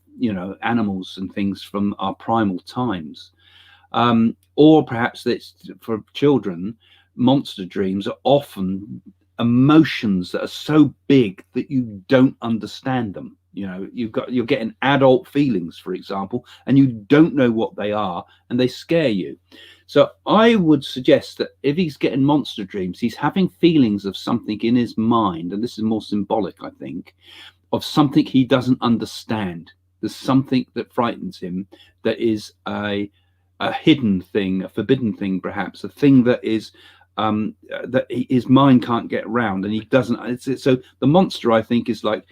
animals and things from our primal times. Or perhaps that's for children, monster dreams are often emotions that are so big that you don't understand them. You're getting adult feelings, for example, and you don't know what they are, and they scare you. So I would suggest that if he's getting monster dreams, he's having feelings of something in his mind, and this is more symbolic, I think, of something he doesn't understand. There's something that frightens him, that is a hidden thing, a forbidden thing, perhaps, a thing that is that his mind can't get around, and he doesn't. So the monster, I think, is like,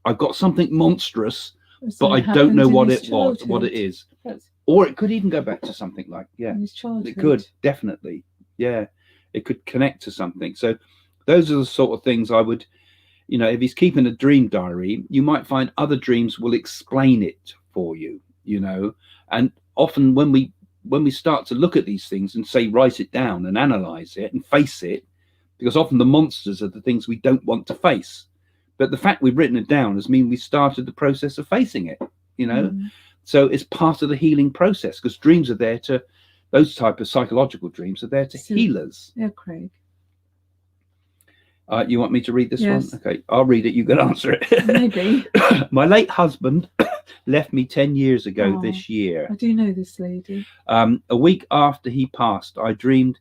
I've got something monstrous, but I don't know what it is. Or it could even go back to something like, it could, definitely. Yeah, it could connect to something. So those are the sort of things I would, if he's keeping a dream diary, you might find other dreams will explain it for you, and often when we start to look at these things and say, write it down and analyze it and face it, because often the monsters are the things we don't want to face. But the fact we've written it down has mean we started the process of facing it, So it's part of the healing process, because dreams are there to, those type of psychological dreams are there to heal us. Yeah, Craig. You want me to read this Yes. one? Okay, I'll read it. You can answer it. Maybe. My late husband left me 10 years ago this year. I do know this lady. A week after he passed, I dreamed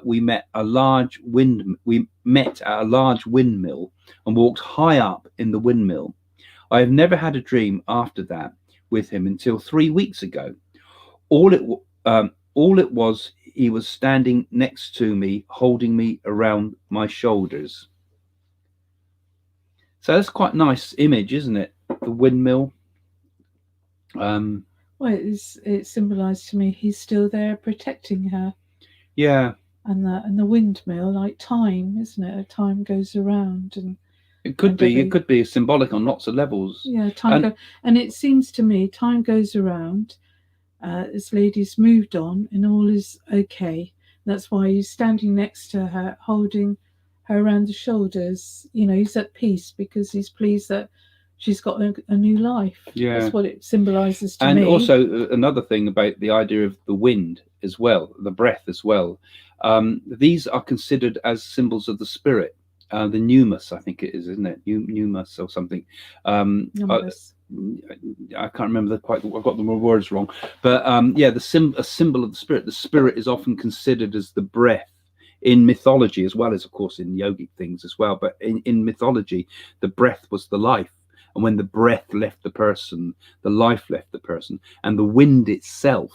we met at a large windmill and walked high up in the windmill. I have never had a dream after that with him until 3 weeks ago. All it was, he was standing next to me, holding me around my shoulders. So that's quite a nice image, isn't it? The windmill. Well, it symbolised to me he's still there protecting her. Yeah. And the windmill, like time, isn't it? Time goes around, and it could be symbolic on lots of levels. Yeah, and it seems to me time goes around. This lady's moved on, and all is okay. That's why he's standing next to her, holding her around the shoulders. He's at peace because he's pleased that she's got a new life. Yeah, that's what it symbolises to me. And also another thing about the idea of the wind as well, the breath as well. These are considered as symbols of the spirit. The pneumus, I think it is, isn't it? Pneumus or something. I can't remember I've got the words wrong, but a symbol of the spirit. The spirit is often considered as the breath in mythology, as well as, of course, in yogic things as well. But in mythology, the breath was the life, and when the breath left the person, the life left the person, and the wind itself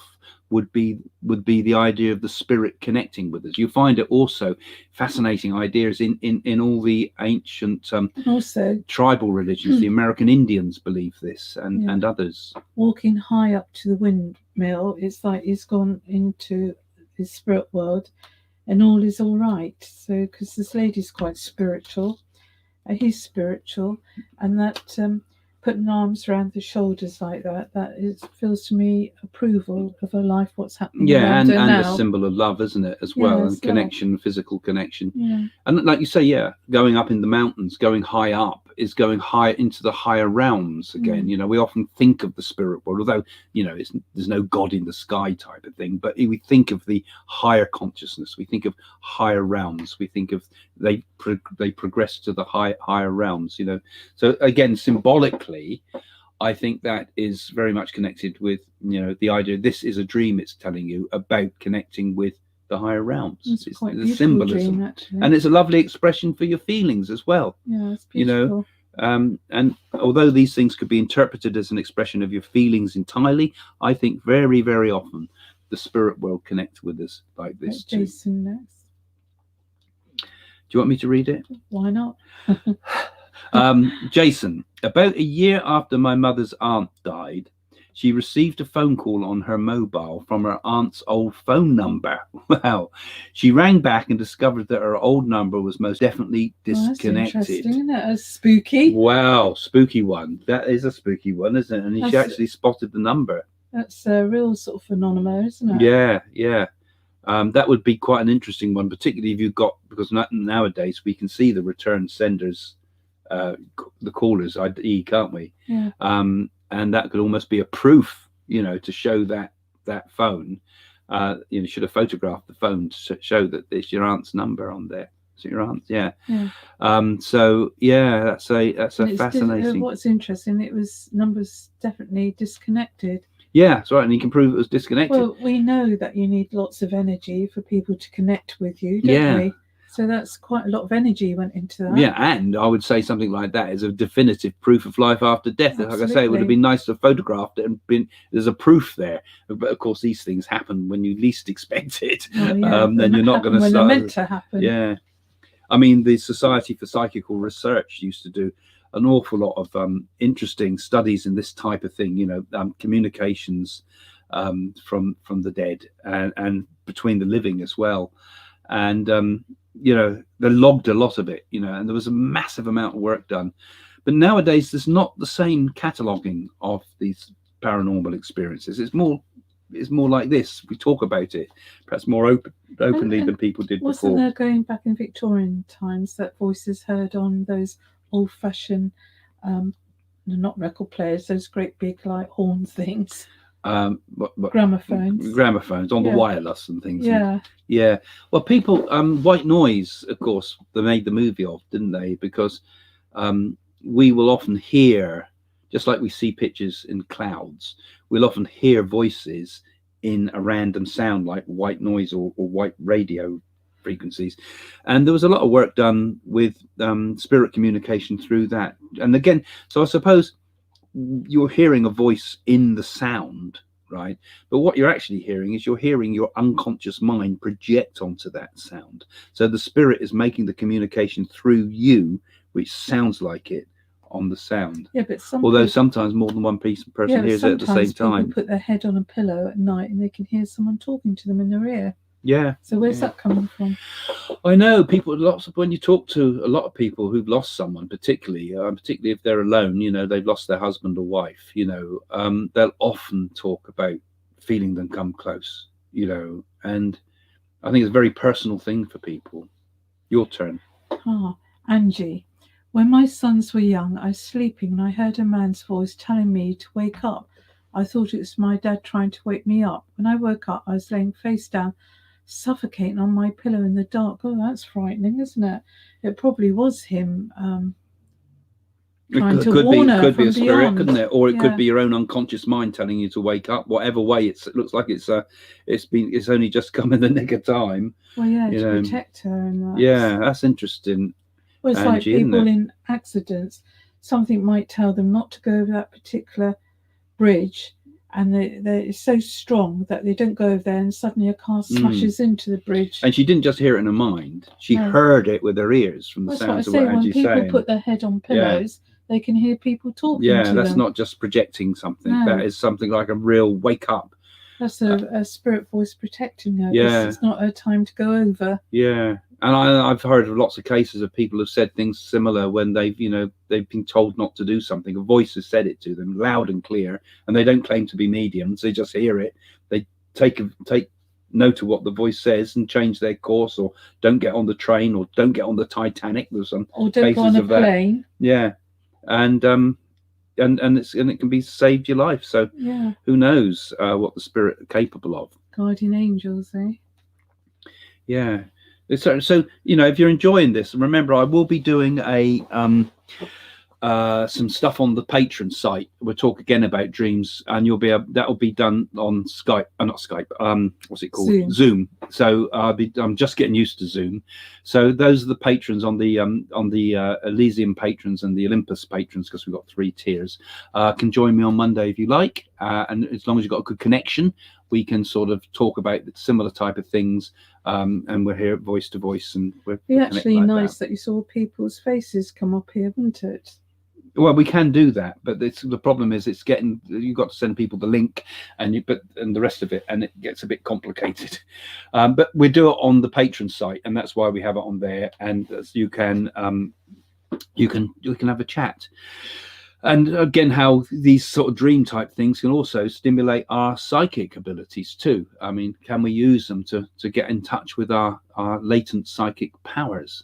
would be the idea of the spirit connecting with us. You find it also fascinating ideas in all the ancient also tribal religions. The American Indians believe this, and others. Walking high up to the windmill, it's like he's gone into his spirit world, and all is all right. So, because this lady's quite spiritual, he's spiritual, and that putting arms around the shoulders like that feels to me approval of her life, what's happening around her now. A symbol of love, isn't it, as well, and connection, physical connection. Yeah. And like you say, going up in the mountains, going high up, is going higher into the higher realms again. You know, we often think of the spirit world, although, you know, there's no God in the sky type of thing, but we think of the higher consciousness, we think of higher realms, we think of they progress to the higher realms, you know. So again, symbolically, I think that is very much connected with, you know, the idea this is a dream. It's telling you about connecting with the higher realms. It's quite the beautiful symbolism, dream, actually. and it's a lovely expression for your feelings as well. Yeah, it's you beautiful. know. And although these things could be interpreted as an expression of your feelings entirely, I think very, very often the spirit world connects with us like this too. Jason next. Do you want me to read it? Why not? Jason, about a year after my mother's aunt died, she received a phone call on her mobile from her aunt's old phone number. Wow. She rang back and discovered that her old number was most definitely disconnected. That's interesting, isn't it? That's spooky. Wow, spooky one. That is a spooky one, isn't it? And she actually spotted the number. That's a real sort of phenomenon, isn't it? Yeah, yeah. That would be quite an interesting one, particularly if you've got, because nowadays we can see the return senders, the callers ID, can't we? Yeah. And that could almost be a proof, you know, to show that phone, you know, should have photographed the phone to show that it's your aunt's number on there. Is it your aunt's? Yeah. So yeah, that's a fascinating. What's interesting, it was numbers definitely disconnected. Yeah, that's right, and you can prove it was disconnected. Well, we know that you need lots of energy for people to connect with you, don't we? So that's quite a lot of energy went into that. Yeah, and I would say something like that is a definitive proof of life after death. Absolutely. Like I say, it would have been nice to have photographed it and there's a proof there. But of course, these things happen when you least expect it. Oh, yeah. Then you're not going to when start. They're meant to happen. Yeah. I mean, the Society for Psychical Research used to do an awful lot of interesting studies in this type of thing, you know, communications from the dead and between the living as well. And, you know, they logged a lot of it, you know, and there was a massive amount of work done. But nowadays, there's not the same cataloguing of these paranormal experiences. It's more like this. We talk about it, perhaps more openly than people did wasn't before. Wasn't there, going back in Victorian times, that voices heard on those old-fashioned, not record players, those great big like horn things? Gramophones on the wireless and things. Yeah. Well, people, white noise, of course, they made the movie of, didn't they? Because we will often hear, just like we see pictures in clouds, we'll often hear voices in a random sound like white noise or white radio frequencies. And there was a lot of work done with spirit communication through that. And again, so I suppose you're hearing a voice in the sound, right? But what you're actually hearing is you're hearing your unconscious mind project onto that sound. So the spirit is making the communication through you, which sounds like it on the sound. Yeah, but sometimes more than one person hears it at the same time. People put their head on a pillow at night and they can hear someone talking to them in their ear. Yeah. So where's that coming from? I know people. When you talk to a lot of people who've lost someone, particularly if they're alone, you know, they've lost their husband or wife, you know, they'll often talk about feeling them come close, you know, and I think it's a very personal thing for people. Your turn. Angie. When my sons were young, I was sleeping and I heard a man's voice telling me to wake up. I thought it was my dad trying to wake me up. When I woke up, I was laying face down, suffocating on my pillow in the dark. Oh, that's frightening, isn't it? It probably was him trying to warn her could from be a spirit, beyond. couldn't it? Or it could be your own unconscious mind telling you to wake up. Whatever way, it looks like it's only just come in the nick of time. Well, yeah, to protect her and that. Yeah, that's interesting. Well, it's Angie, like people in accidents. Something might tell them not to go over that particular bridge, and it's so strong that they don't go over there, and suddenly a car smashes into the bridge. And she didn't just hear it in her mind; she heard it with her ears from the sounds of what Angie's saying. When people put their head on pillows, they can hear people talking to them. Yeah, that's not just projecting something. No. That is something like a real wake up. That's a spirit voice protecting her. Yeah, it's not her time to go over. Yeah. And I've heard of lots of cases of people who've said things similar when they've been told not to do something. A voice has said it to them loud and clear, and they don't claim to be mediums. They just hear it. They take note of what the voice says and change their course, or don't get on the train, or don't get on the Titanic. There's some or don't cases go on a of that. plane. Yeah. and it can be saved your life. So Yeah. who knows what the spirit are capable of. Guardian angels, eh? Yeah. So if you're enjoying this, remember I will be doing some stuff on the Patron site. We'll talk again about dreams, and that'll be done on Skype, not Skype. What's it called? Zoom. So I'm just getting used to Zoom. So those are the patrons on the Elysium patrons and the Olympus patrons, because we've got 3 tiers. Can join me on Monday if you like, and as long as you've got a good connection, we can sort of talk about similar type of things. And we're here voice to voice, and we're actually like nice that you saw people's faces come up here, wasn't it? Well, we can do that, but the problem is you've got to send people the link and the rest of it, and it gets a bit complicated. But we do it on the Patron site, and that's why we have it on there. And you can have a chat. And again, how these sort of dream type things can also stimulate our psychic abilities too. I mean, can we use them to get in touch with our latent psychic powers?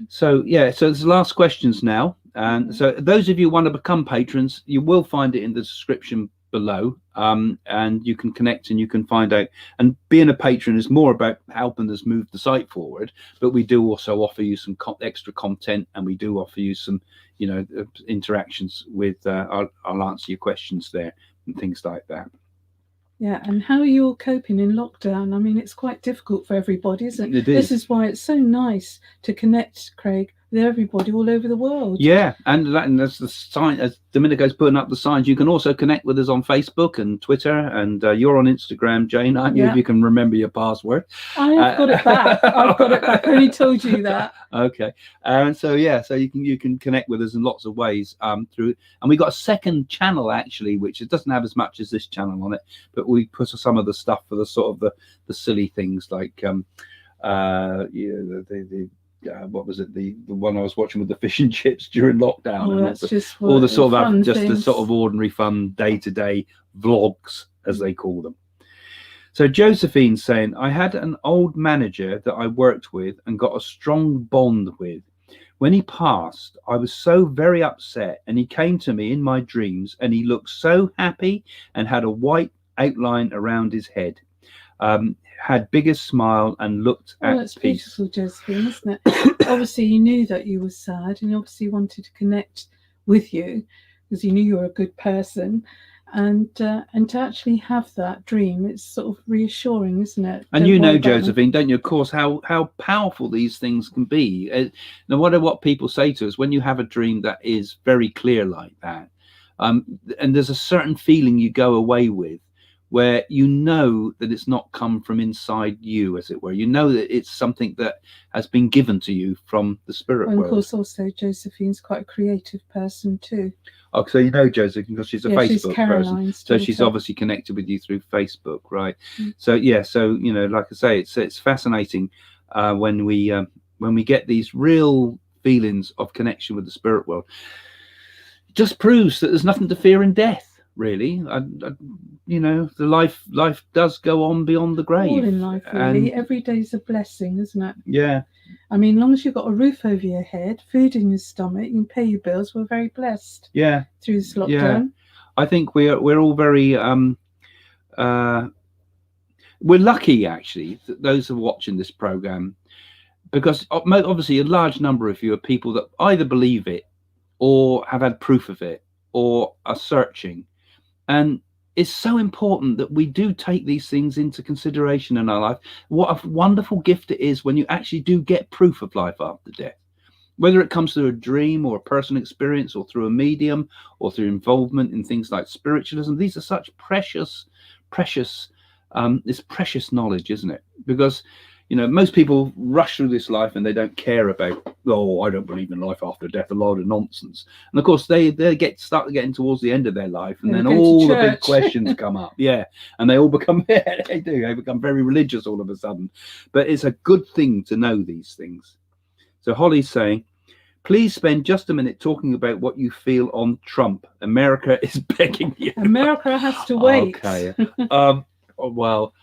So so there's the last questions now. And so those of you who want to become patrons, you will find it in the description below, and you can connect and you can find out. And being a patron is more about helping us move the site forward, but we do also offer you some extra content, and we do offer you some interactions with I'll answer your questions there and things like that. Yeah, and how are you all coping in lockdown? I mean, it's quite difficult for everybody, isn't it? This is why it's so nice to connect, Craig, with everybody all over the world. Yeah, and that's the sign, as Domenico's putting up the signs. You can also connect with us on Facebook and Twitter, and you're on Instagram, Jane, aren't you? If you can remember your password. I've got it back. I've got it back. I only told you that. Okay, and so you can connect with us in lots of ways through. And we got a second channel actually, which it doesn't have as much as this channel on it, but we put some of the stuff for the sort of the silly things like what was it, the one I was watching with the fish and chips during lockdown, and that's just all the sort of just the sort of ordinary fun day-to-day vlogs, as they call them. So Josephine's saying, I had an old manager that I worked with and got a strong bond with. When he passed, I was so very upset, and he came to me in my dreams, and he looked so happy and had a white outline around his head. Had biggest smile and looked at that's peace. Beautiful, Josephine, isn't it? Obviously, you knew that you were sad, and obviously wanted to connect with you because you knew you were a good person, and to actually have that dream, it's sort of reassuring, isn't it? And Josephine, don't you? Of course, how powerful these things can be. No matter what people say to us, when you have a dream that is very clear like that, and there's a certain feeling you go away with, where you know that it's not come from inside you, as it were. You know that it's something that has been given to you from the spirit world. And of course, also Josephine's quite a creative person too. Oh, so Josephine, because she's a Facebook person, so she's obviously connected with you through Facebook, right? So like I say, it's fascinating when we get these real feelings of connection with the spirit world. It just proves that there's nothing to fear in death. Really, the life does go on beyond the grave. All in life, really. Every day's a blessing, isn't it? Yeah. I mean, as long as you've got a roof over your head, food in your stomach, you can pay your bills. We're very blessed. Yeah. Through this lockdown. Yeah. I think we're all very we're lucky actually, those who are watching this program, because obviously a large number of you are people that either believe it or have had proof of it or are searching. And it's so important that we do take these things into consideration in our life. What a wonderful gift it is when you actually do get proof of life after death, whether it comes through a dream or a personal experience or through a medium or through involvement in things like spiritualism. These are such precious it's precious knowledge, isn't it? Because most people rush through this life and they don't care about, I don't believe in life after death, a load of nonsense. And of course they start getting towards the end of their life, and then all the big questions come up. Yeah. And they all become they become very religious all of a sudden. But it's a good thing to know these things. So Holly's saying, please spend just a minute talking about what you feel on Trump. America is begging you. America has to wait. Okay. Well,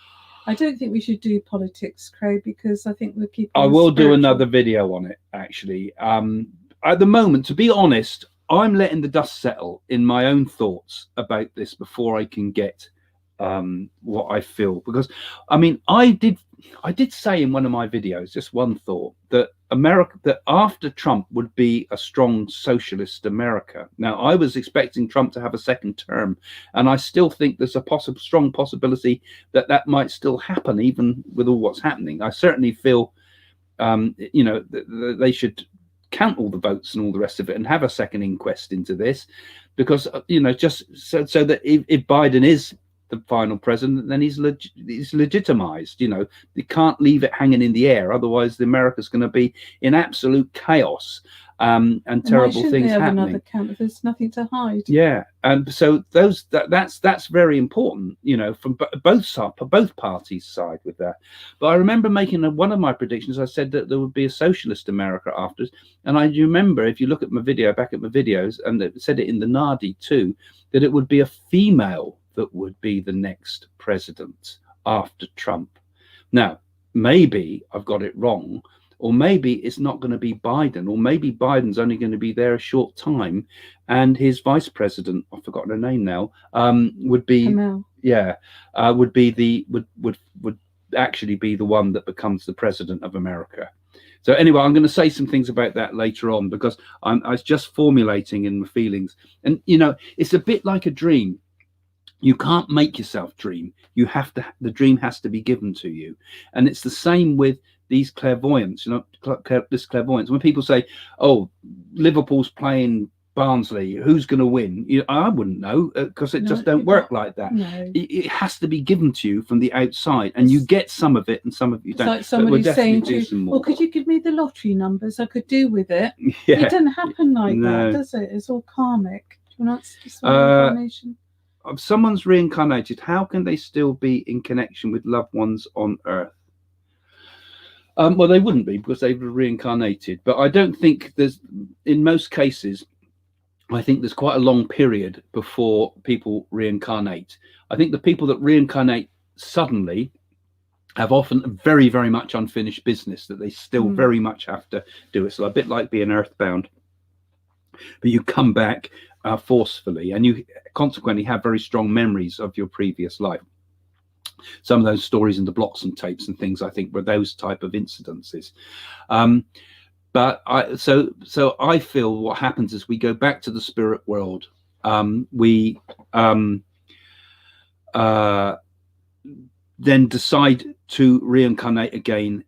I don't think we should do politics, Craig, because I think we're keeping. I will do another video on it, actually. At the moment, to be honest, I'm letting the dust settle in my own thoughts about this before I can get what I feel, because I mean, I did say in one of my videos, just one thought, that after Trump would be a strong socialist America. Now, I was expecting Trump to have a second term, and I still think there's a strong possibility that might still happen, even with all what's happening. I certainly feel, they should count all the votes and all the rest of it and have a second inquest into this, because just so that if Biden is the final president, then he's legitimized. You can't leave it hanging in the air, otherwise America's going to be in absolute chaos, and terrible things happening. Another count? There's nothing to hide. Yeah, and so that's very important, from both parties side with that. But I remember making one of my predictions. I said that there would be a socialist America after, and I remember, if you look at my videos, and it said it in the Nadi too, that it would be a female that would be the next president after Trump. Now, maybe I've got it wrong, or maybe it's not going to be Biden, or maybe Biden's only going to be there a short time, and his vice president, I've forgotten her name now, would be Kamel. would actually be the one that becomes the president of America. So anyway, I'm going to say some things about that later on, because I was just formulating in my feelings, and it's a bit like a dream. You can't make yourself dream. You have to. The dream has to be given to you, and it's the same with these clairvoyants. This clairvoyance. When people say, "Oh, Liverpool's playing Barnsley, who's going to win?" I wouldn't know, because it just don't work like that. No. It has to be given to you from the outside, and you get some of it, and some of you don't. It's like somebody saying to you, "Well, could you give me the lottery numbers? I could do with it." Yeah. It doesn't happen like that, does it? It's all karmic. Do you want to answer incarnation? If someone's reincarnated, how can they still be in connection with loved ones on Earth? Well, they wouldn't be, because they were reincarnated. But I don't think in most cases, I think there's quite a long period before people reincarnate. I think the people that reincarnate suddenly have often very, very much unfinished business that they still very much have to do. It's a bit like being earthbound. But you come back forcefully, and you consequently have very strong memories of your previous life. Some of those stories in the blocks and tapes and things, I think, were those type of incidences. But I feel what happens is we go back to the spirit world. We then decide to reincarnate again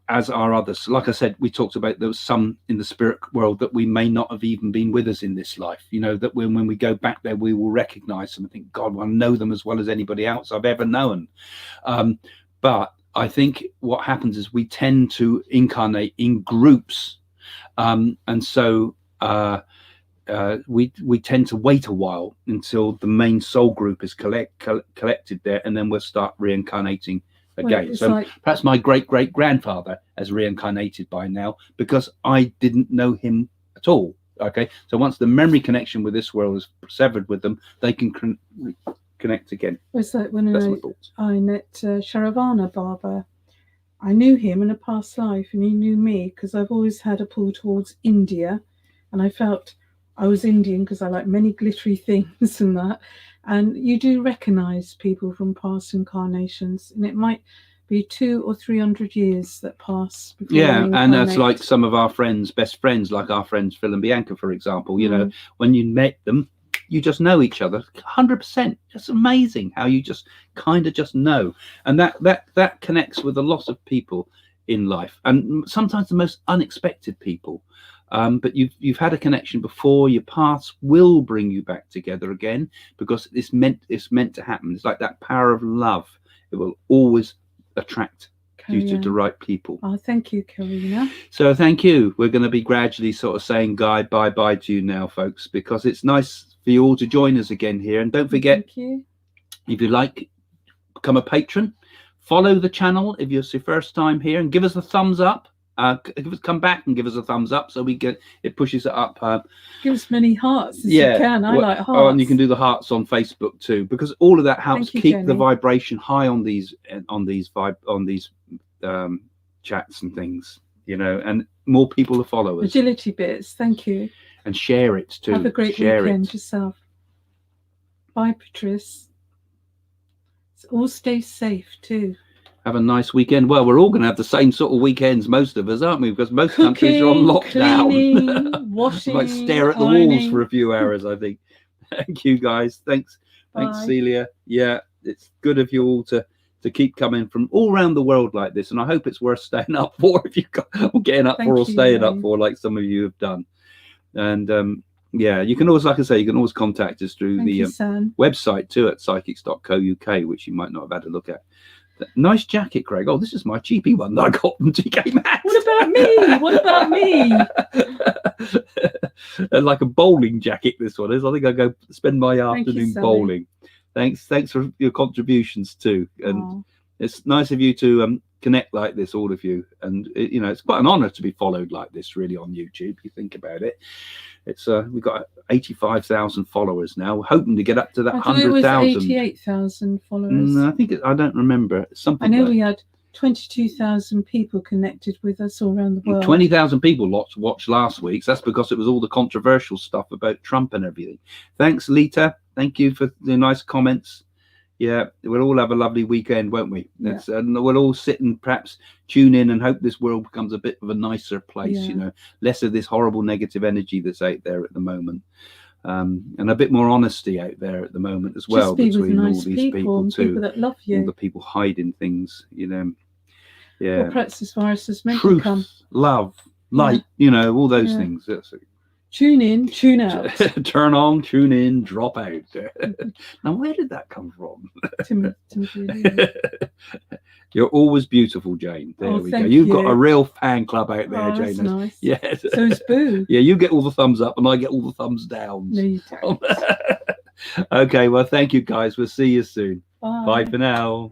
as are others. Like I said, we talked about there was some in the spirit world that we may not have even been with us in this life. That when we go back there, we will recognize them and think, God, I know them as well as anybody else I've ever known. But I think what happens is we tend to incarnate in groups, and so we tend to wait a while until the main soul group is collected there, and then we'll start reincarnating again. So perhaps my great-great-grandfather has reincarnated by now, because I didn't know him at all. Okay, so once the memory connection with this world is severed with them, they can connect again. It's like when I met Sharavana Baba. I knew him in a past life, and he knew me, because I've always had a pull towards India, and I felt I was Indian because I like many glittery things and that. And you do recognize people from past incarnations, and it might be 200 or 300 years that pass before they and that's like some of our friends, best friends, like our friends Phil and Bianca, for example. When you met them, you just know each other 100%. It's amazing how you just kind of just know, and that connects with a lot of people in life, and sometimes the most unexpected people. But you've had a connection before. Your paths will bring you back together again, because it's meant to happen. It's like that power of love. It will always attract you to the right people. Oh, thank you, Karina. So thank you. We're going to be gradually sort of saying bye to you now, folks, because it's nice for you all to join us again here. And don't forget, if you like, become a patron. Follow the channel if it's your first time here, and give us a thumbs up. Come back and give us a thumbs up, so it pushes it up. Give us many hearts as you can. I like hearts. Oh, and you can do the hearts on Facebook too, because all of that helps keep the vibration high on these chats and things, and more people to follow us. Agility bits. Thank you. and share it too. Have a great share weekend it. yourself. Bye, Patrice. All stay safe too. Have a nice weekend. Well, we're all going to have the same sort of weekends, most of us, aren't we? Because most countries are on lockdown. Cleaning, washing, Might stare at the walls for a few hours, I think. Thank you, guys. Thanks, Celia. Yeah, it's good of you all to keep coming from all around the world like this, and I hope it's worth staying up for if you've got or getting up for or staying up for, like some of you have done. And yeah, you can always, like I say, you can always contact us through the website too at psychics.co.uk, which you might not have had a look at. Nice jacket, Craig. Oh, this is my cheapy one that I got from TK Maxx. What about me? What about me? Like a bowling jacket, this one is. I think I'll go spend my afternoon bowling. Thanks for your contributions too. And it's nice of you to connect like this, all of you. And you know, it's quite an honor to be followed like this, really, on YouTube. If you think about it, it's we've got 85,000 followers now. We're hoping to get up to that 100,000. 88,000 followers. No, I think I don't remember something. I know we had 22,000 people connected with us all around the world. 20,000 people watched last week. So that's because it was all the controversial stuff about Trump and everything. Thanks, Lita. Thank you for the nice comments. Yeah, we'll all have a lovely weekend, won't we? Yeah. We'll all sit and perhaps tune in and hope this world becomes a bit of a nicer place, you know, less of this horrible negative energy that's out there at the moment. And a bit more honesty out there at the moment as well, between all these people too. People that love you. All the people hiding things, you know. Yeah. Well, perhaps this virus is meant Truth, to come. love, light, you know, all those things. That's it. Tune in, tune out. Turn on, tune in, drop out. Now, where did that come from? Timothy. You're always beautiful, Jane. There we go. You've got a real fan club out there, Jane. That's nice. Yes. So is Boo. Yeah, you get all the thumbs up and I get all the thumbs down. No, you don't. Okay, well, thank you, guys. We'll see you soon. Bye. Bye for now.